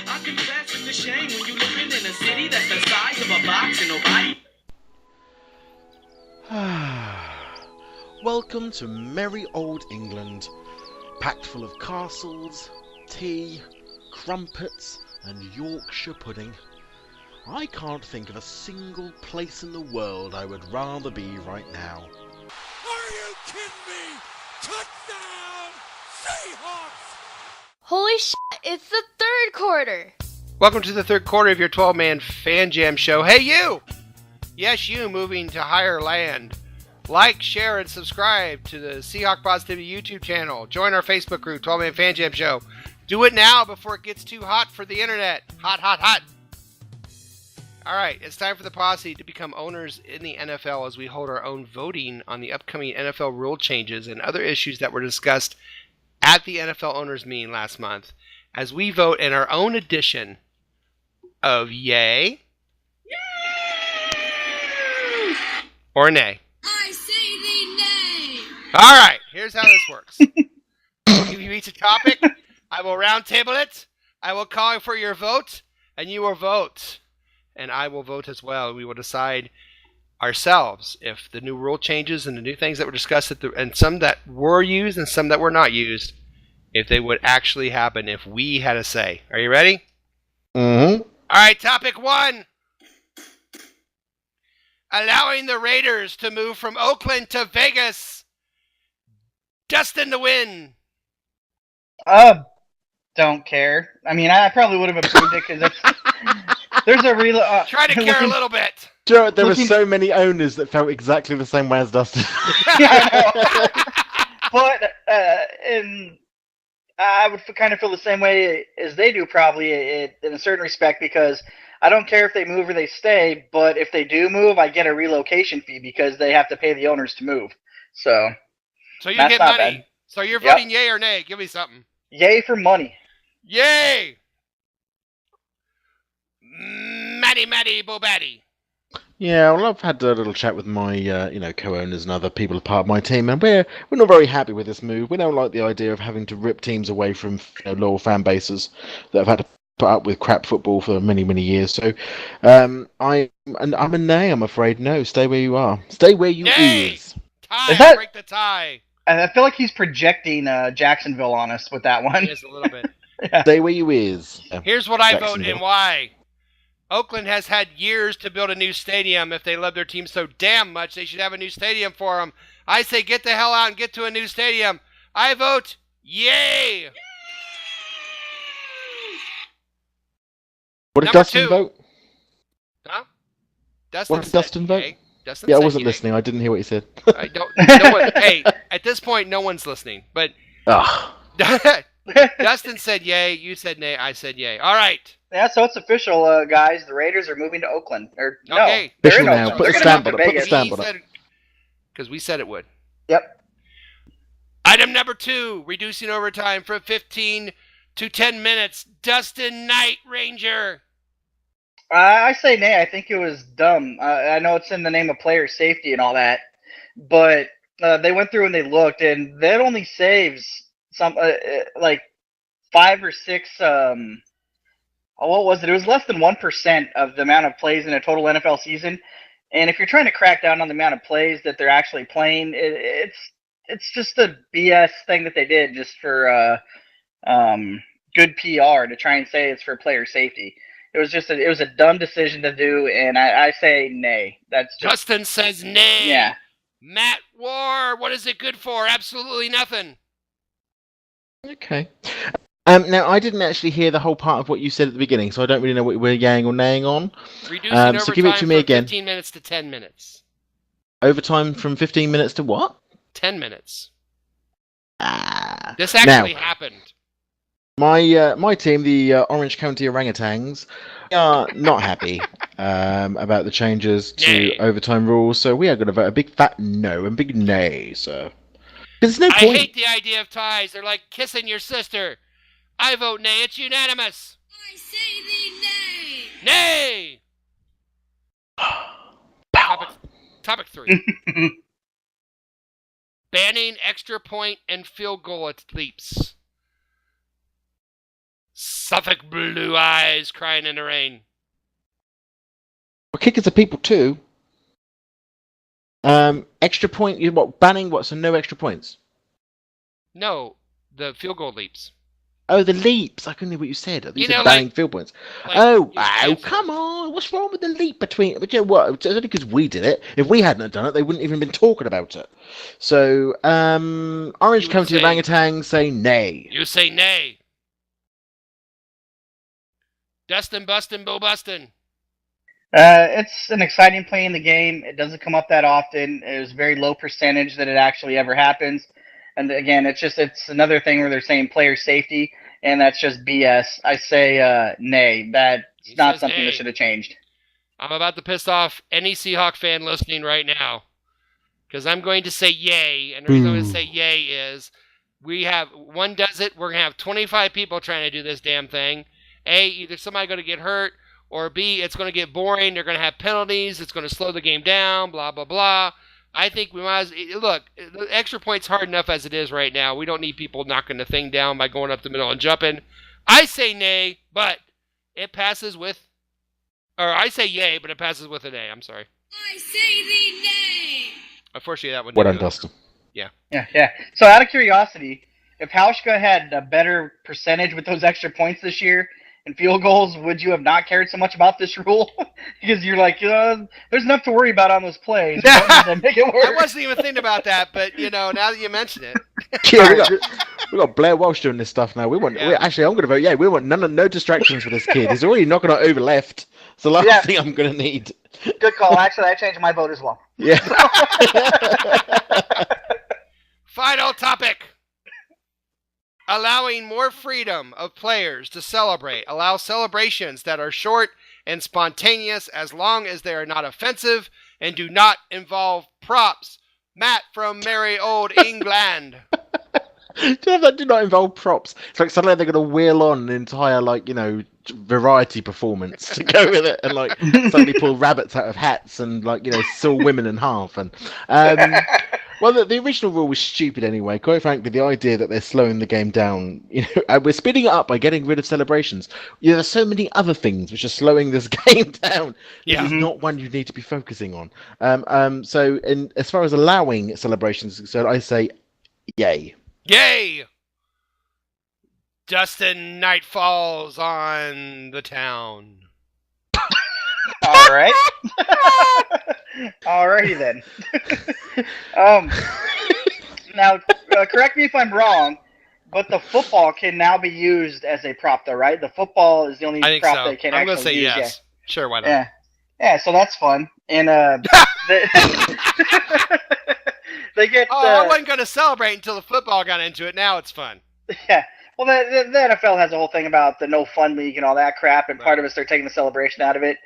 I confess it's a shame when you living in a city that's the size of a box and nobody. Welcome to merry old England, packed full of castles, tea, crumpets, and Yorkshire pudding. I can't think of a single place in the world I would rather be right now. Are you kidding me? Touchdown, Seahawks! Holy shit, it's the third quarter. Welcome to the third quarter of your 12-Man Fan Jam show. Hey, you! Yes, you moving to higher land. Like, share, and subscribe to the Seahawk Positivity YouTube channel. Join our Facebook group, 12-Man Fan Jam Show. Do it now before it gets too hot for the internet. Hot, hot, hot. All right, it's time for the posse to become owners in the NFL as we hold our own voting on the upcoming NFL rule changes and other issues that were discussed at the NFL owners meeting last month as we vote in our own edition of yay or nay. I say the nay. All right, here's how this works. I will give you each a topic. I will round table it. I will call for your vote, and you will vote. And I will vote as well. We will decide ourselves if the new rule changes and the new things that were discussed, and some that were used and some that were not used, if they would actually happen if we had a say. Are you ready? Mm-hmm. All right, topic 1. Allowing the Raiders to move from Oakland to Vegas. Dustin to win. Don't care. I mean, I probably would have approved it because there's a real. Try to care a little bit. Joe, there were so many owners that felt exactly the same way as Dustin. But and I would kind of feel the same way as they do, probably in a certain respect, because I don't care if they move or they stay, but if they do move, I get a relocation fee because they have to pay the owners to move. So you get money. Bad. So you're voting yay or nay? Give me something. Yay for money. Yay! Matty Bobaddy. Yeah, well, I've had a little chat with my, co-owners and other people part of my team, and we're not very happy with this move. We don't like the idea of having to rip teams away from loyal fan bases that have had to put up with crap football for many, many years. So I'm a nay, I'm afraid. No, stay where you are. Stay where you Nay! is. Tie, Is that- break the tie. I feel like he's projecting Jacksonville on us with that one. Just a little bit. Yeah. Stay where you is. Here's what I vote Jacksonville. and why. Oakland has had years to build a new stadium. If they love their team so damn much, they should have a new stadium for them. I say get the hell out and get to a new stadium. I vote yay! What did Number Dustin 2. vote? Huh? Dustin What did said Dustin vote? yay. Dustin Yeah, I said wasn't yay. listening. I didn't hear what he said. I don't. No one, hey, at this point, no one's listening. But Ugh. Dustin said yay. You said nay. I said yay. All right. Yeah, so it's official, guys. The Raiders are moving to Oakland. Or no, Okay. they're Official in now. Oakland. Put They're the gonna move stamp on to it. Put the Vegas. stamp on it. Because we said it would. Yep. Item number 2, reducing overtime from 15 to 10 minutes. Dustin Night Ranger. I say nay. I think it was dumb. I know it's in the name of player safety and all that, but they went through and they looked, and that only saves some like 5 or 6. What was it? It was less than 1% of the amount of plays in a total NFL season. And if you're trying to crack down on the amount of plays that they're actually playing, it's just a BS thing that they did just for good PR to try and say it's for player safety. It was a dumb decision to do, and I say nay. That's just, Dustin says nay. yeah. Matt War, what is it good for? Absolutely nothing. Okay. Now, I didn't actually hear the whole part of what you said at the beginning, so I don't really know what you were yaying or naying on. Reducing So overtime give it to me from again. 15 minutes to 10 minutes. Overtime from 15 minutes to what? 10 minutes. Ah. This actually happened. My team, the Orange County Orangutans, are not happy about the changes to Nay. overtime rules, so we are going to vote a big fat no and big nay, so... There's no I point. hate the idea of ties. They're like kissing your sister. I vote nay. It's unanimous. I say the nay. Nay! Power. Topic 3. Banning extra point and field goal at leaps. Suffolk blue eyes crying in the rain. Well, kickers are people too. Extra point, banning what, so no extra points? No, the field goal leaps. Oh, the leaps. I couldn't hear what you said. I think you said know, banning like- field points. like, Oh, you know, come on. What's wrong with the leap between... But you know what? It's only because we did it. If we hadn't done it, they wouldn't even been talking about it. So, Orange You would County say- Orangutans say nay. You say nay. Dustin Bustin, Bo Bustin. It's an exciting play in the game. It doesn't come up that often. There's very low percentage that it actually ever happens. And again, it's another thing where they're saying player safety, and that's just BS. I say nay. That's He not says something nay. that should have changed. I'm about to piss off any Seahawk fan listening right now. Because I'm going to say yay. And the reason I'm going to say yay is one does it, we're going to have 25 people trying to do this damn thing. A, either somebody going to get hurt, or B, it's going to get boring. They're going to have penalties. It's going to slow the game down, blah, blah, blah. I think we might look, the extra point's hard enough as it is right now. We don't need people knocking the thing down by going up the middle and jumping. I say nay, but it passes with, or I say yay, but it passes with an A. I'm sorry. I say the nay. Unfortunately, that one What didn't on go. Dustin? Yeah. So out of curiosity, if Hauschka had a better percentage with those extra points this year and field goals, would you have not cared so much about this rule? Because you're like, there's enough to worry about on those plays. Then make it worse. I wasn't even thinking about that, but now that you mention it, Yeah, we got Blair Walsh doing this stuff now. Yeah. Actually, I'm going to vote. Yeah, we want no distractions for this kid. He's already knocking out over left. It's the last Yeah. thing I'm going to need. Good call. Actually, I changed my vote as well. Yeah. final topic. Allowing more freedom of players to celebrate. Allow celebrations that are short and spontaneous as long as they are not offensive and do not involve props. Matt from merry old England. That do not involve props. It's like suddenly they're going to wheel on an entire, variety performance to go with it, and suddenly pull rabbits out of hats and saw women in half. And Well, the original rule was stupid anyway. Quite frankly, the idea that they're slowing the game down, and we're speeding it up by getting rid of celebrations. There's so many other things which are slowing this game down. Yeah. This is not one you need to be focusing on. So, as far as allowing celebrations is concerned, I say, yay. Yay! Dustin, night falls on the town. All right. Alrighty then. Now, correct me if I'm wrong, but the football can now be used as a prop, though, right? The football is the only I think prop so. that can I'm actually gonna say use. yes. Yeah. Sure, why not? Yeah, so that's fun. And they get. I wasn't gonna celebrate until the football got into it. Now it's fun. Yeah. Well, the NFL has a whole thing about the no fun league and all that crap, and part of it is they're taking the celebration out of it.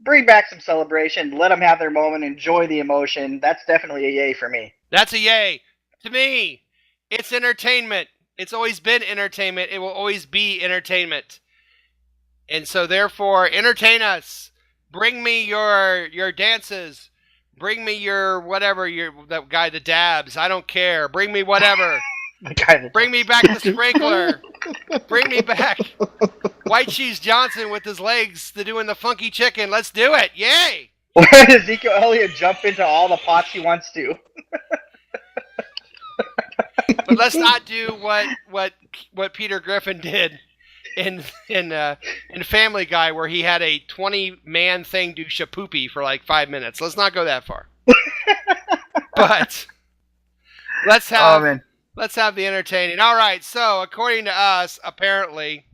Bring back some celebration. Let them have their moment. Enjoy the emotion. That's definitely a yay for me. That's a yay. To me, it's entertainment. It's always been entertainment. It will always be entertainment. And so, therefore, entertain us. Bring me your dances. Bring me your whatever. That guy, the dabs. I don't care. Bring me whatever. Bring me back the sprinkler. Bring me back White Cheese Johnson with his legs doing the funky chicken. Let's do it. Yay! Or Ezekiel Elliott jump into all the pots he wants to. But let's not do what Peter Griffin did in Family Guy, where he had a 20-man thing do shapoopy for like 5 minutes. Let's not go that far. But let's have the entertaining. All right. So according to us, apparently,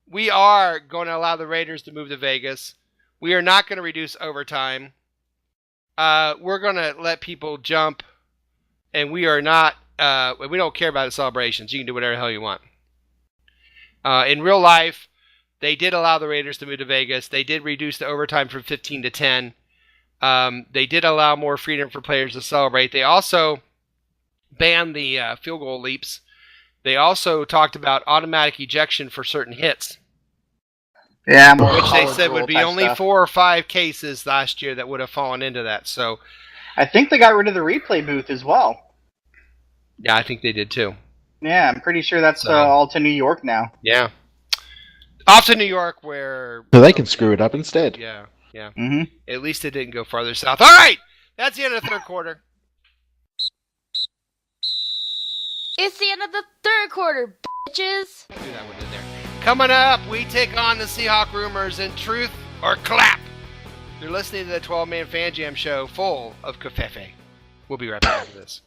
we are going to allow the Raiders to move to Vegas. We are not going to reduce overtime. We're going to let people jump, and we are not. We don't care about the celebrations. You can do whatever the hell you want. In real life, they did allow the Raiders to move to Vegas. They did reduce the overtime from 15 to 10. They did allow more freedom for players to celebrate. They also banned the field goal leaps. They also talked about automatic ejection for certain hits. Yeah, which they said would be only 4 or 5 cases last year that would have fallen into that. So, I think they got rid of the replay booth as well. Yeah, I think they did too. Yeah, I'm pretty sure that's all to New York now. Yeah. Off to New York where... So they can screw it up instead. Yeah, yeah. Mm-hmm. At least it didn't go farther south. All right! That's the end of the third quarter. It's the end of the third quarter, bitches. Do that one in there. Coming up, we take on the Seahawk rumors in truth or clap. You're listening to the 12-Man Fan Jam show full of kafefe. We'll be right back after this.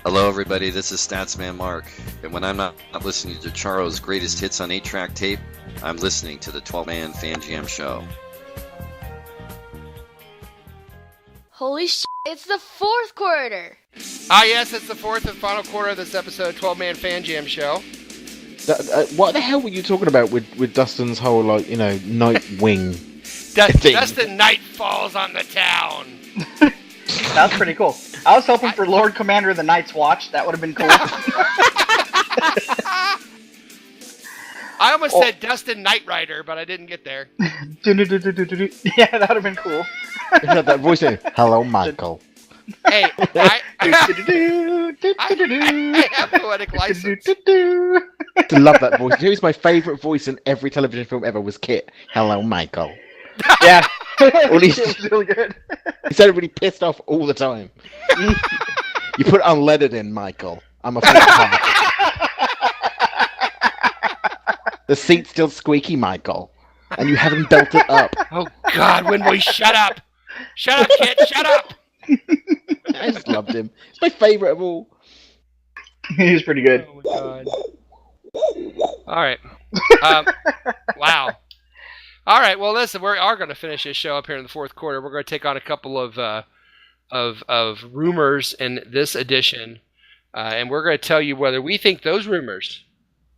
Hello, everybody. This is Statsman Mark. And when I'm not listening to Charo's greatest hits on 8-track tape, I'm listening to the 12-Man Fan Jam show. Holy shit, it's the fourth quarter. Ah, yes, it's the fourth and final quarter of this episode, 12-Man Fan Jam show. What the hell were you talking about with Dustin's whole, night wing thing? Dustin Night falls on the town. That's pretty cool. I was hoping for Lord Commander of the Night's Watch. That would have been cool. I almost said Dustin Knight Rider, but I didn't get there. Yeah, that would have been cool. It had that voice in. Hello, Michael. Hey, I have poetic license. I love that voice. Who's my favourite voice in every television film ever was Kit. Hello, Michael. Yeah. It was really good. He sounded really pissed off all the time. You put unleaded in, Michael. I'm a fan. The seat's still squeaky, Michael. And you haven't built it up. Oh, God, when we shut up. Shut up, Kit, shut up. I just loved him. He's my favourite of all. He was pretty good. Oh, my God. All right. Wow. All right, well, listen, we are going to finish this show up here in the fourth quarter. We're going to take on a couple of rumors in this edition, and we're going to tell you whether we think those rumors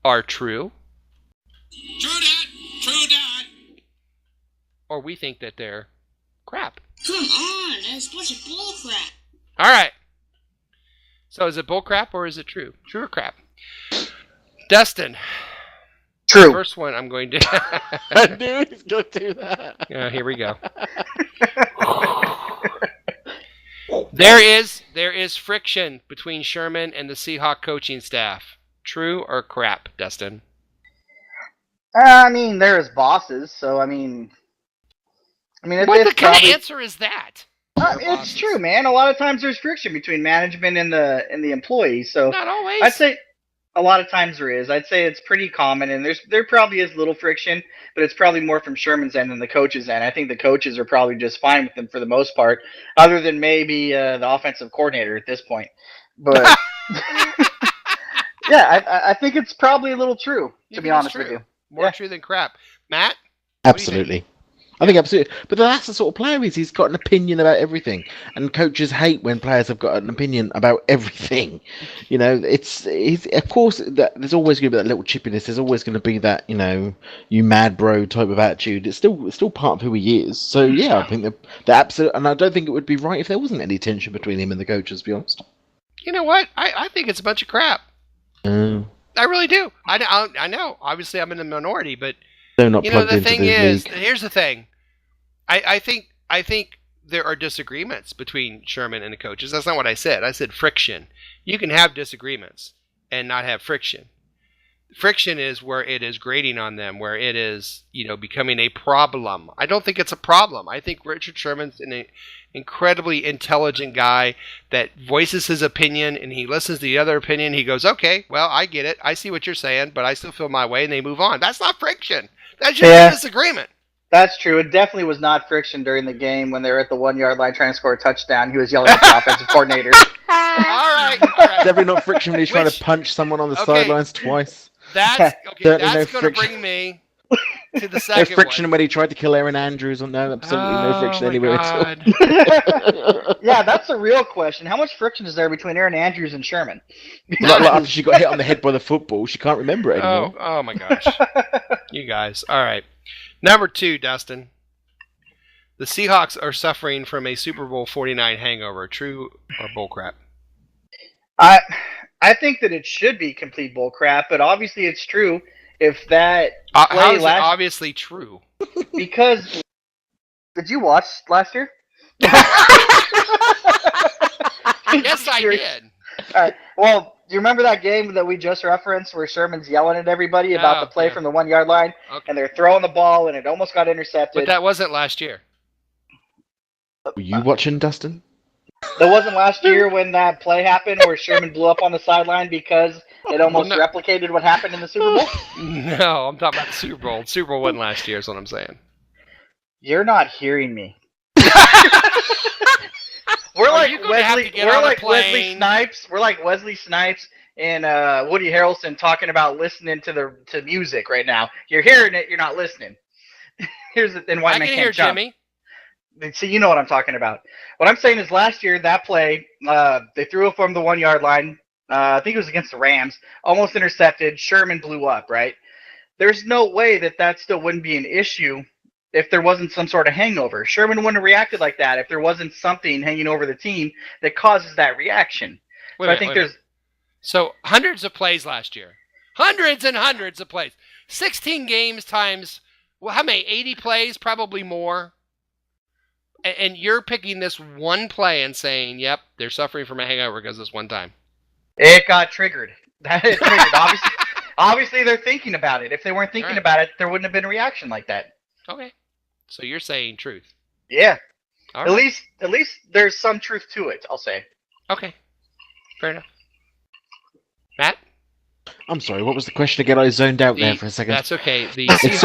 are true. True that. True that. Or we think that they're crap. Come on, that's a bunch of bullcrap. All right. So is it bullcrap or is it true? True or crap? Dustin. True. The first one I'm going to... I knew he's going to do that. Yeah, here we go. There is friction between Sherman and the Seahawk coaching staff. True or crap, Dustin? I mean, they're his bosses, so I mean, What kind of answer is that? It's true, man. A lot of times there's friction between management and the employees. So not always. I'd say a lot of times there is. I'd say it's pretty common, and there probably is little friction, but it's probably more from Sherman's end than the coach's end. I think the coaches are probably just fine with them for the most part, other than maybe the offensive coordinator at this point. But yeah, I think it's probably a little true, to be honest with you. More true than crap. Matt? Absolutely. I think absolutely. But that's the sort of player he's got an opinion about everything. And coaches hate when players have got an opinion about everything. You know, of course, there's always going to be that little chippiness. There's always going to be that, you know, you mad bro type of attitude. It's still part of who he is. So, yeah, I think the absolute... And I don't think it would be right if there wasn't any tension between him and the coaches, to be honest. You know what? I think it's a bunch of crap. I really do. I know. Obviously, I'm in the minority, but... They're not you know, plugged the into thing the is, league. here's the thing. I think there are disagreements between Sherman and the coaches. That's not what I said. I said friction. You can have disagreements and not have friction. Friction is where it is grating on them, where it is, you know, becoming a problem. I don't think it's a problem. I think Richard Sherman's an incredibly intelligent guy that voices his opinion, and he listens to the other opinion. He goes, okay, well, I get it. I see what you're saying, but I still feel my way, and they move on. That's not friction. That's just a disagreement. That's true. It definitely was not friction during the game when they were at the 1 yard line trying to score a touchdown. He was yelling at the offensive coordinator. All right. Definitely not friction when he's trying to punch someone on the sidelines twice. That's going to bring me to the second no friction one. when he tried to kill Aaron Andrews. No, absolutely no friction anywhere at all. Yeah, that's a real question. How much friction is there between Aaron Andrews and Sherman? Like after she got hit on the head by the football, she can't remember it anymore. Oh my gosh. You guys. All right. Number 2, Dustin. The Seahawks are suffering from a Super Bowl 49 hangover. True or bullcrap? I think that it should be complete bullcrap, but obviously it's true. If that how is it obviously true? Because did you watch last year? Yes, I did. All right. Well, do you remember that game that we just referenced where Sherman's yelling at everybody about the play from the 1 yard line, and they're throwing the ball and it almost got intercepted? But that wasn't last year. Were you watching, Dustin? That wasn't last year when that play happened where Sherman blew up on the sideline because it almost replicated what happened in the Super Bowl? No, I'm talking about the Super Bowl. The Super Bowl wasn't last year is what I'm saying. You're not hearing me. We're like Wesley Snipes. We're like Wesley Snipes and Woody Harrelson talking about listening to music right now. You're hearing it, you're not listening. Here's the thing. I can hear Jimmy. See, you know what I'm talking about. What I'm saying is last year, that play, they threw it from the 1 yard line. I think it was against the Rams. Almost intercepted. Sherman blew up, right? There's no way that still wouldn't be an issue if there wasn't some sort of hangover. Sherman wouldn't have reacted like that if there wasn't something hanging over the team that causes that reaction. So hundreds of plays last year. Hundreds and hundreds of plays. 16 games times, well, how many? 80 plays? Probably more. And you're picking this one play and saying, yep, they're suffering from a hangover because this one time. It got triggered. Obviously, they're thinking about it. If they weren't thinking about it, there wouldn't have been a reaction like that. Okay. So you're saying truth. Yeah. All at least there's some truth to it, I'll say. Okay. Fair enough. Matt? I'm sorry, what was the question again? I zoned out there for a second. That's okay. It's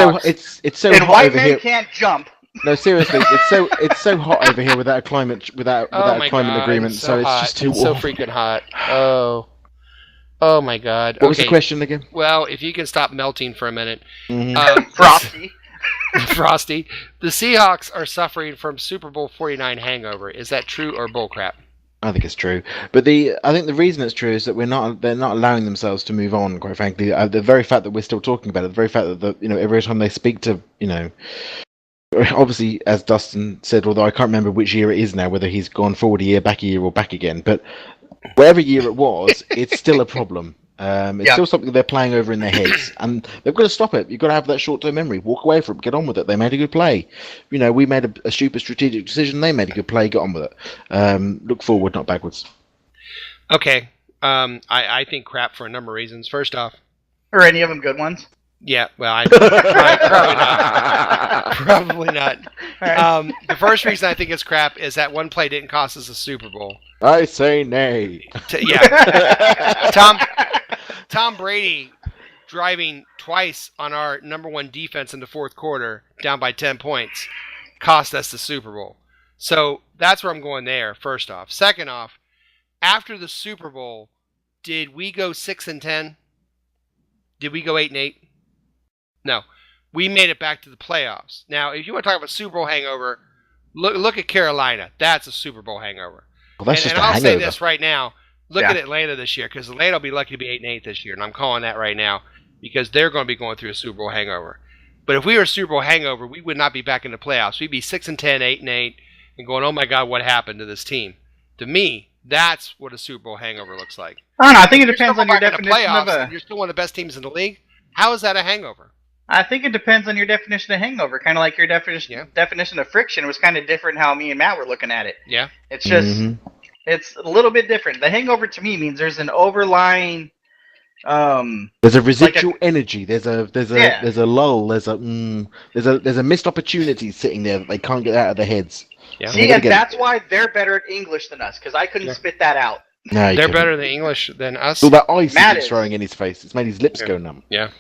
so and hot white over men here. Can't jump. No, seriously, it's so hot over here without a climate agreement, so it's hot. just too so freaking hot. Oh my God. What was the question again? Well, if you can stop melting for a minute. Frosty. Frosty. The Seahawks are suffering from Super Bowl 49 hangover. Is that true or bullcrap? I think it's true, but I think the reason it's true is that they're not allowing themselves to move on. Quite frankly, the very fact that we're still talking about it, the very fact that every time they speak to obviously, as Dustin said, although I can't remember which year it is now, whether he's gone forward a year, or back again, but whatever year it was, it's still a problem. It's still something they're playing over in their heads, and they've got to stop it. You've got to have that short-term memory. Walk away from it. Get on with it. They made a good play. We made a stupid strategic decision. They made a good play. Get on with it. Look forward, not backwards. Okay. I think crap for a number of reasons. First off, are any of them good ones? Yeah, well, probably not. Right. The first reason I think it's crap is that one play didn't cost us a Super Bowl. I say nay. Tom Brady driving twice on our number one defense in the fourth quarter, down by 10 points, cost us the Super Bowl. So that's where I'm going there. First off, second off, after the Super Bowl, did we go 6-10? Did we go 8-8? No, we made it back to the playoffs. Now, if you want to talk about Super Bowl hangover, look at Carolina. That's a Super Bowl hangover. Well, that's just a I'll hangover. say this right now. Look at Atlanta this year, because Atlanta will be lucky to be 8-8 this year, and I'm calling that right now because they're going to be going through a Super Bowl hangover. But if we were a Super Bowl hangover, we would not be back in the playoffs. We'd be 6-10, 8-8, and going, oh my God, what happened to this team? To me, that's what a Super Bowl hangover looks like. I don't know. I think it depends on your definition of a. You're still one of the best teams in the league. How is that a hangover? I think it depends on your definition of hangover. Kind of like your definition of friction was kind of different how me and Matt were looking at it. Yeah. It's just, it's a little bit different. The hangover to me means there's an overlying. There's a residual energy. There's a lull. There's a missed opportunity sitting there that they can't get out of their heads. Yeah. See, and that's why they're better at English than us, because I couldn't spit that out. No, they're better at English than us. All that ice he's throwing in his face, it's made his lips go numb. Yeah.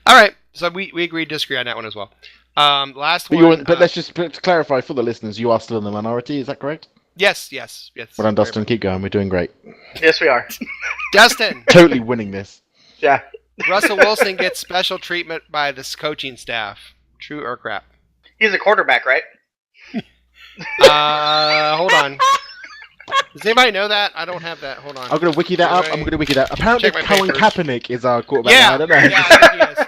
All right. So we agree to disagree on that one as well. Last one. But let's just to clarify for the listeners, you are still in the minority, is that correct? Yes. Well done, Dustin. Keep going. We're doing great. Yes, we are. Dustin. Totally winning this. Yeah. Russell Wilson gets special treatment by this coaching staff. True or crap? He's a quarterback, right? Hold on. Does anybody know that? I don't have that. Hold on. I'm going to wiki that up. Apparently, Colin Kaepernick is our quarterback. Yeah, I don't know. Yeah, I think he is.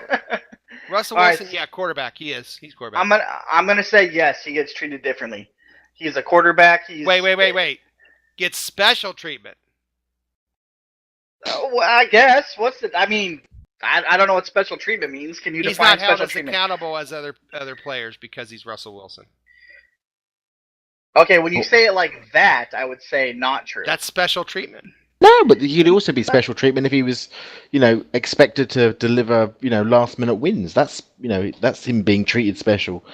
Russell Wilson, quarterback. He is. He's quarterback. I'm gonna say yes. He gets treated differently. He's a quarterback. Wait. Gets special treatment. Well, I guess. I don't know what special treatment means. Can you define special treatment? He's not held as accountable as other players because he's Russell Wilson. Okay, when you say it like that, I would say not true. That's special treatment. No, but he'd also be special treatment if he was, expected to deliver, last-minute wins. That's him being treated special.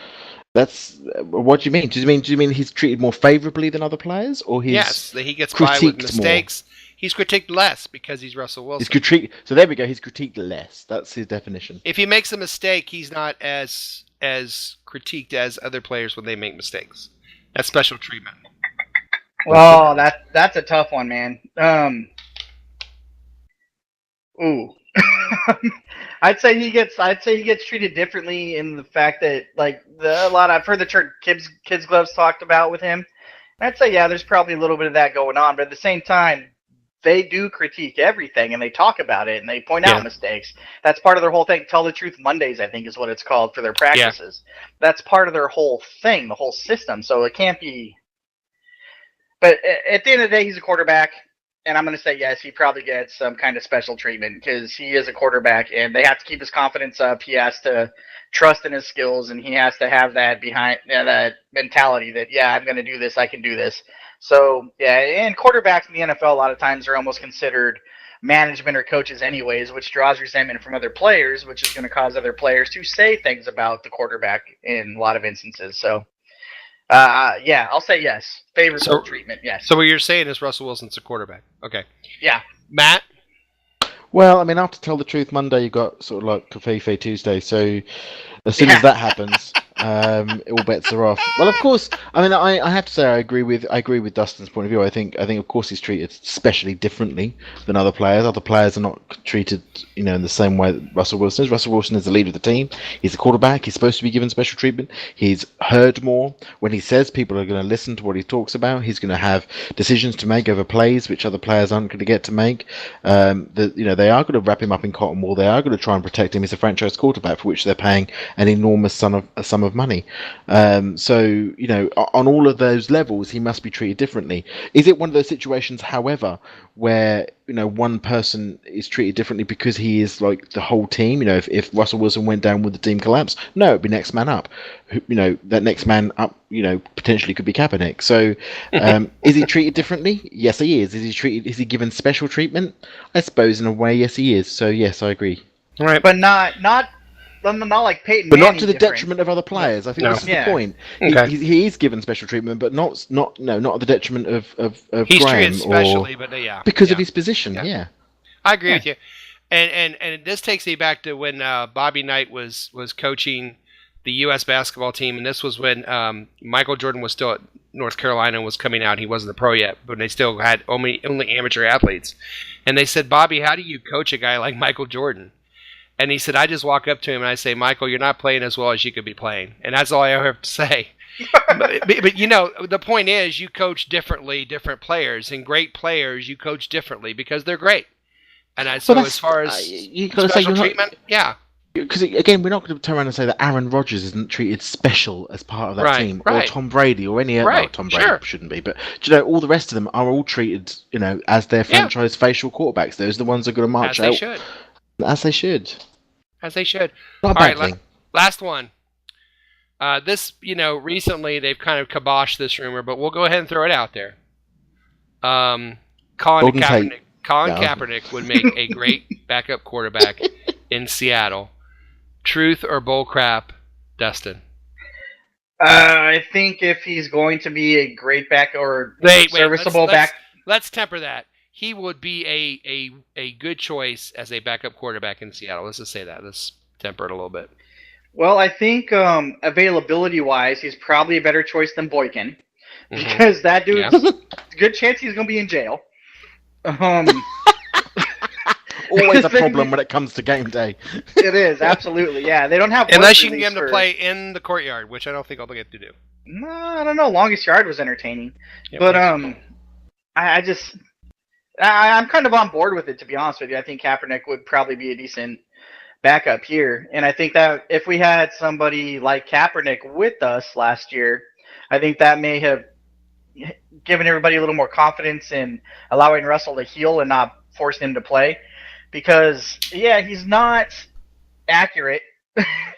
That's what do you mean? Do you mean he's treated more favorably than other players, or yes, that he gets by with mistakes? More? He's critiqued less because he's Russell Wilson. So there we go. He's critiqued less. That's his definition. If he makes a mistake, he's not as critiqued as other players when they make mistakes. That's special treatment. Well, that's a tough one, man. I'd say he gets treated differently in the fact that I've heard the term kids gloves talked about with him. I'd say there's probably a little bit of that going on, but at the same time, they do critique everything and they talk about it and they point out mistakes. That's part of their whole thing. Tell the Truth Mondays, I think, is what it's called for their practices. Yeah. That's part of their whole thing, the whole system. So it can't be. But at the end of the day, he's a quarterback, and I'm going to say yes. He probably gets some kind of special treatment because he is a quarterback, and they have to keep his confidence up. He has to trust in his skills, and he has to have that that mentality that I'm going to do this. I can do this. So, and quarterbacks in the NFL a lot of times are almost considered management or coaches anyways, which draws resentment from other players, which is going to cause other players to say things about the quarterback in a lot of instances. So, I'll say yes. Favorable treatment, yes. So what you're saying is Russell Wilson's a quarterback. Okay. Yeah. Matt? Well, after Tell the Truth Monday, you got sort of like Covfefe Tuesday, so as soon as that happens, all bets are off. Well, of course, I have to say I agree with Dustin's point of view. I think of course he's treated especially differently than other players. Other players are not treated, in the same way that Russell Wilson is. Russell Wilson is the leader of the team. He's a quarterback. He's supposed to be given special treatment. He's heard more. When he says, people are going to listen to what he talks about. He's going to have decisions to make over plays which other players aren't going to get to make. They are going to wrap him up in cotton wool. They are going to try and protect him. He's a franchise quarterback for which they're paying an enormous sum of of money. So, you know, on all of those levels, he must be treated differently. Is it one of those situations, however, where, you know, one person is treated differently because he is like the whole team? You know, if Russell Wilson went down with the team collapse, no, it'd be next man up. You know, that next man up, you know, potentially could be Kaepernick. So, is he treated differently? Yes, he is. Is he given special treatment? I suppose in a way, yes, he is. So, yes, I agree. Right, but not like Peyton but Manning not to the different. detriment of other players. I think this is the point. Okay. He is given special treatment, but not at the detriment of He's Graham, treated specially, or but because of his position. Yeah. I agree with you. And this takes me back to when Bobby Knight was coaching the U.S. basketball team, and this was when Michael Jordan was still at North Carolina and was coming out. He wasn't a pro yet, but they still had only amateur athletes. And they said, Bobby, how do you coach a guy like Michael Jordan? And he said, I just walk up to him and I say, Michael, you're not playing as well as you could be playing. And that's all I ever have to say. but, you know, the point is you coach differently, different players. And great players you coach differently because they're great. And as far as special treatment, Because, again, we're not going to turn around and say that Aaron Rodgers isn't treated special as part of that team. Or Tom Brady or any other. Well, Tom Brady shouldn't be. But, do you know, all the rest of them are all treated, you know, as their franchise facial quarterbacks. Those are the ones that are going to march out. As they should. As they should. Not a bad thing. Last one. This, you know, recently they've kind of kiboshed this rumor, but we'll go ahead and throw it out there. Colin Kaepernick would make a great backup quarterback in Seattle. Truth or bull crap, Dustin? I think if he's going to be a great back or serviceable back... Let's temper that. He would be a good choice as a backup quarterback in Seattle. Let's just say that. Let's temper it a little bit. Well, I think availability-wise, he's probably a better choice than Boykin. Because that dude's good chance he's going to be in jail. Always a problem when it comes to game day. It is, absolutely, yeah. They don't have... Unless you can get him to play in the courtyard, which I don't think I'll get to do. No, I don't know. Longest yard was entertaining. Yeah, but I'm kind of on board with it, to be honest with you. I think Kaepernick would probably be a decent backup here. And I think that if we had somebody like Kaepernick with us last year, I think that may have given everybody a little more confidence in allowing Russell to heal and not force him to play. Because, he's not accurate.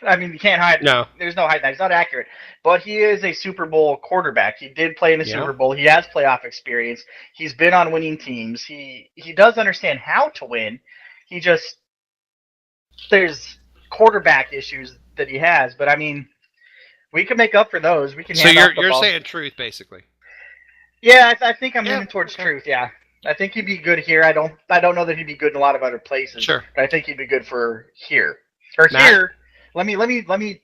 I mean, you can't hide. No. There's no hiding that. He's not accurate. But he is a Super Bowl quarterback. He did play in the Super Bowl. He has playoff experience. He's been on winning teams. He does understand how to win. He just... There's quarterback issues that he has. But, I mean, we can make up for those. We can. So you're saying Truth, basically. Yeah, I think I'm leaning towards Truth, yeah. I think he'd be good here. I don't know that he'd be good in a lot of other places. Sure. But I think he'd be good for here. Or here... Let me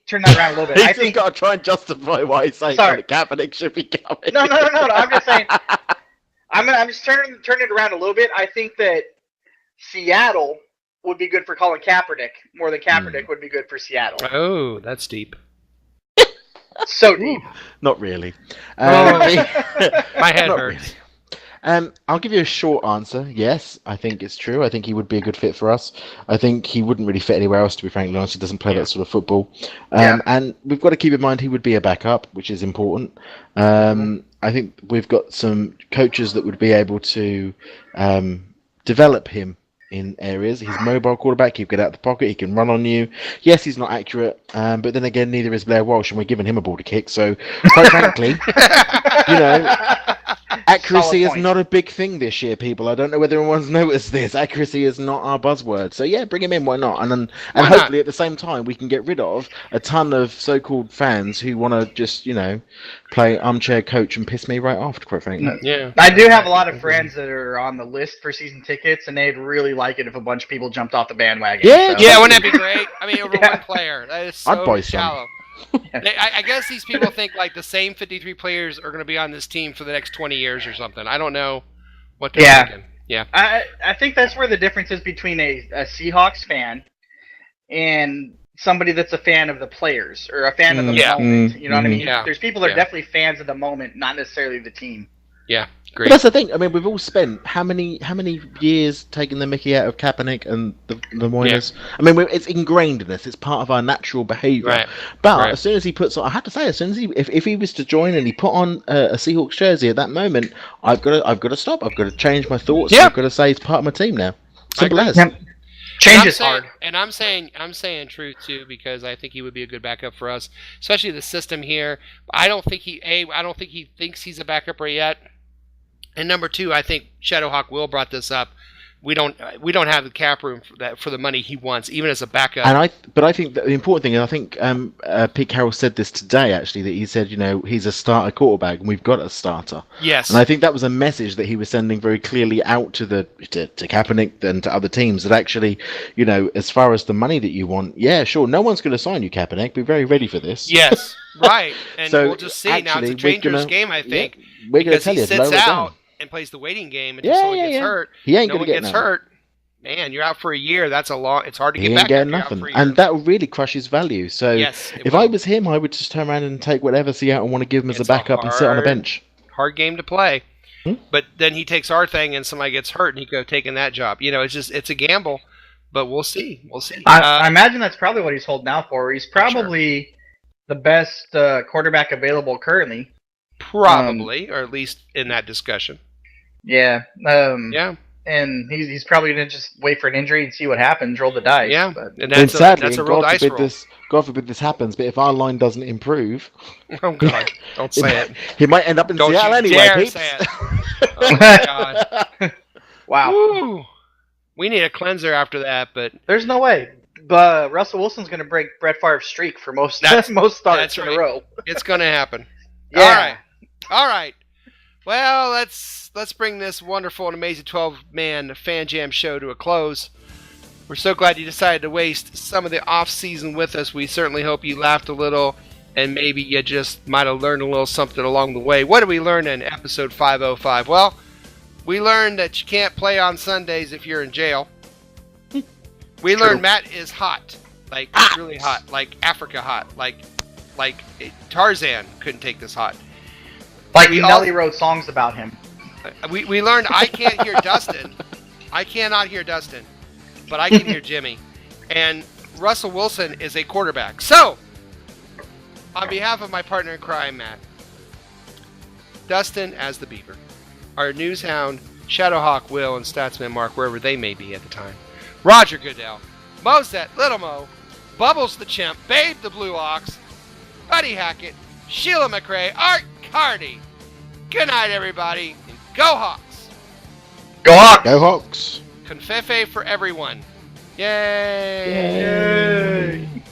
turn that around a little bit. I think got to try and justify why he's saying that Kaepernick should be coming. No. I'm just saying. I'm just turning it around a little bit. I think that Seattle would be good for Colin Kaepernick more than Kaepernick would be good for Seattle. Oh, that's deep. So deep. Not really. My head hurts. I'll give you a short answer. Yes, I think it's true. I think he would be a good fit for us. I think he wouldn't really fit anywhere else, to be frankly honest. He doesn't play that sort of football. And we've got to keep in mind he would be a backup, which is important. I think we've got some coaches that would be able to develop him in areas. He's a mobile quarterback. He can get out of the pocket. He can run on you. Yes, he's not accurate, but then again, neither is Blair Walsh, and we're giving him a ball to kick. So, quite frankly, you know, accuracy is not a big thing this year, people. I don't know whether anyone's noticed this. Accuracy is not our buzzword. So, yeah, bring him in. Why not? And hopefully, at the same time, we can get rid of a ton of so-called fans who want to just, you know, play armchair coach and piss me right off, quite frankly. Yeah. I do have a lot of friends that are on the list for season tickets, and they'd really like it if a bunch of people jumped off the bandwagon. Yeah, wouldn't that be great? I mean, over one player. That is so shallow. I guess these people think like the same 53 players are going to be on this team for the next 20 years or something. I don't know what they're thinking. Yeah. I think that's where the difference is between a Seahawks fan and somebody that's a fan of the players or a fan of the moment. You know what I mean? Yeah. There's people that are definitely fans of the moment, not necessarily the team. Yeah, Great. But that's the thing. I mean, we've all spent how many years taking the mickey out of Kaepernick and the Moiners? Yeah. I mean, it's ingrained in us. It's part of our natural behaviour. Right. But Right. as soon as he puts on, I have to say, as soon as if he was to join and he put on a Seahawks jersey at that moment, I've got to stop. I've got to change my thoughts. Yeah. I've got to say he's part of my team now. Simple as. Change is hard. And I'm saying truth too, because I think he would be a good backup for us, especially the system here. I don't think he thinks he's a backup right yet. And number two, I think Shadowhawk Will brought this up. We don't have the cap room for the money he wants, even as a backup. But I think that the important thing, and I think Pete Carroll said this today actually, that he said, he's a starter quarterback and we've got a starter. Yes. And I think that was a message that he was sending very clearly out to Kaepernick and to other teams, that actually, as far as the money that you want, yeah, sure, no one's going to sign you, Kaepernick. Be very ready for this. Yes, right. And So, we'll just see. Now it's a dangerous game, I think, we're going to because tell he you, sits lower it out down. and plays the waiting game until someone gets hurt. He ain't no going one to get gets nothing. hurt. Man, you're out for a year. That's a long. It's hard to He get ain't back. getting after you're out nothing, for a year. and that will really crush his value. So, Yes, if I was him, I would just turn around and take whatever Seattle want to give him as a backup and sit on a bench. Hard game to play. But then he takes our thing and somebody gets hurt and he go taking that job. It's a gamble, but we'll see. We'll see. I imagine that's probably what he's holding out for. He's probably the best quarterback available currently. Probably, or at least in that discussion. Yeah. Yeah. And he's probably going to just wait for an injury and see what happens, roll the dice. Yeah, But, and sadly, that's a real dice roll. God forbid this happens, but if our line doesn't improve... Oh, God. Don't say it. He might end up in Don't Seattle you anyway, dare peeps. say it. Oh, my God. Wow. Woo. We need a cleanser after that, but... There's no way. But Russell Wilson's going to break Brett Favre's streak for most starts in a row. It's going to happen. Yeah. All right. Well, let's bring this wonderful and amazing 12-man Fan Jam show to a close. We're so glad you decided to waste some of the off-season with us. We certainly hope you laughed a little, and maybe you just might have learned a little something along the way. What did we learn in episode 505? Well, we learned that you can't play on Sundays if you're in jail. We learned Matt is hot, like really hot, like Africa hot, like Tarzan couldn't take this hot. Like Nelly wrote songs about him. We learned I can't hear Dustin. I cannot hear Dustin, but I can hear Jimmy. And Russell Wilson is a quarterback. So, on behalf of my partner in crime, Matt, Dustin as the Beaver, our news hound, Shadowhawk Will, and Statsman Mark, wherever they may be at the time, Roger Goodell, Mozette, Little Mo, Bubbles the Chimp, Babe the Blue Ox, Buddy Hackett, Sheila McRae, Art Cardi. Good night, everybody, and go Hawks! Go Hawks! Go Hawks! Confefe for everyone. Yay! Yay!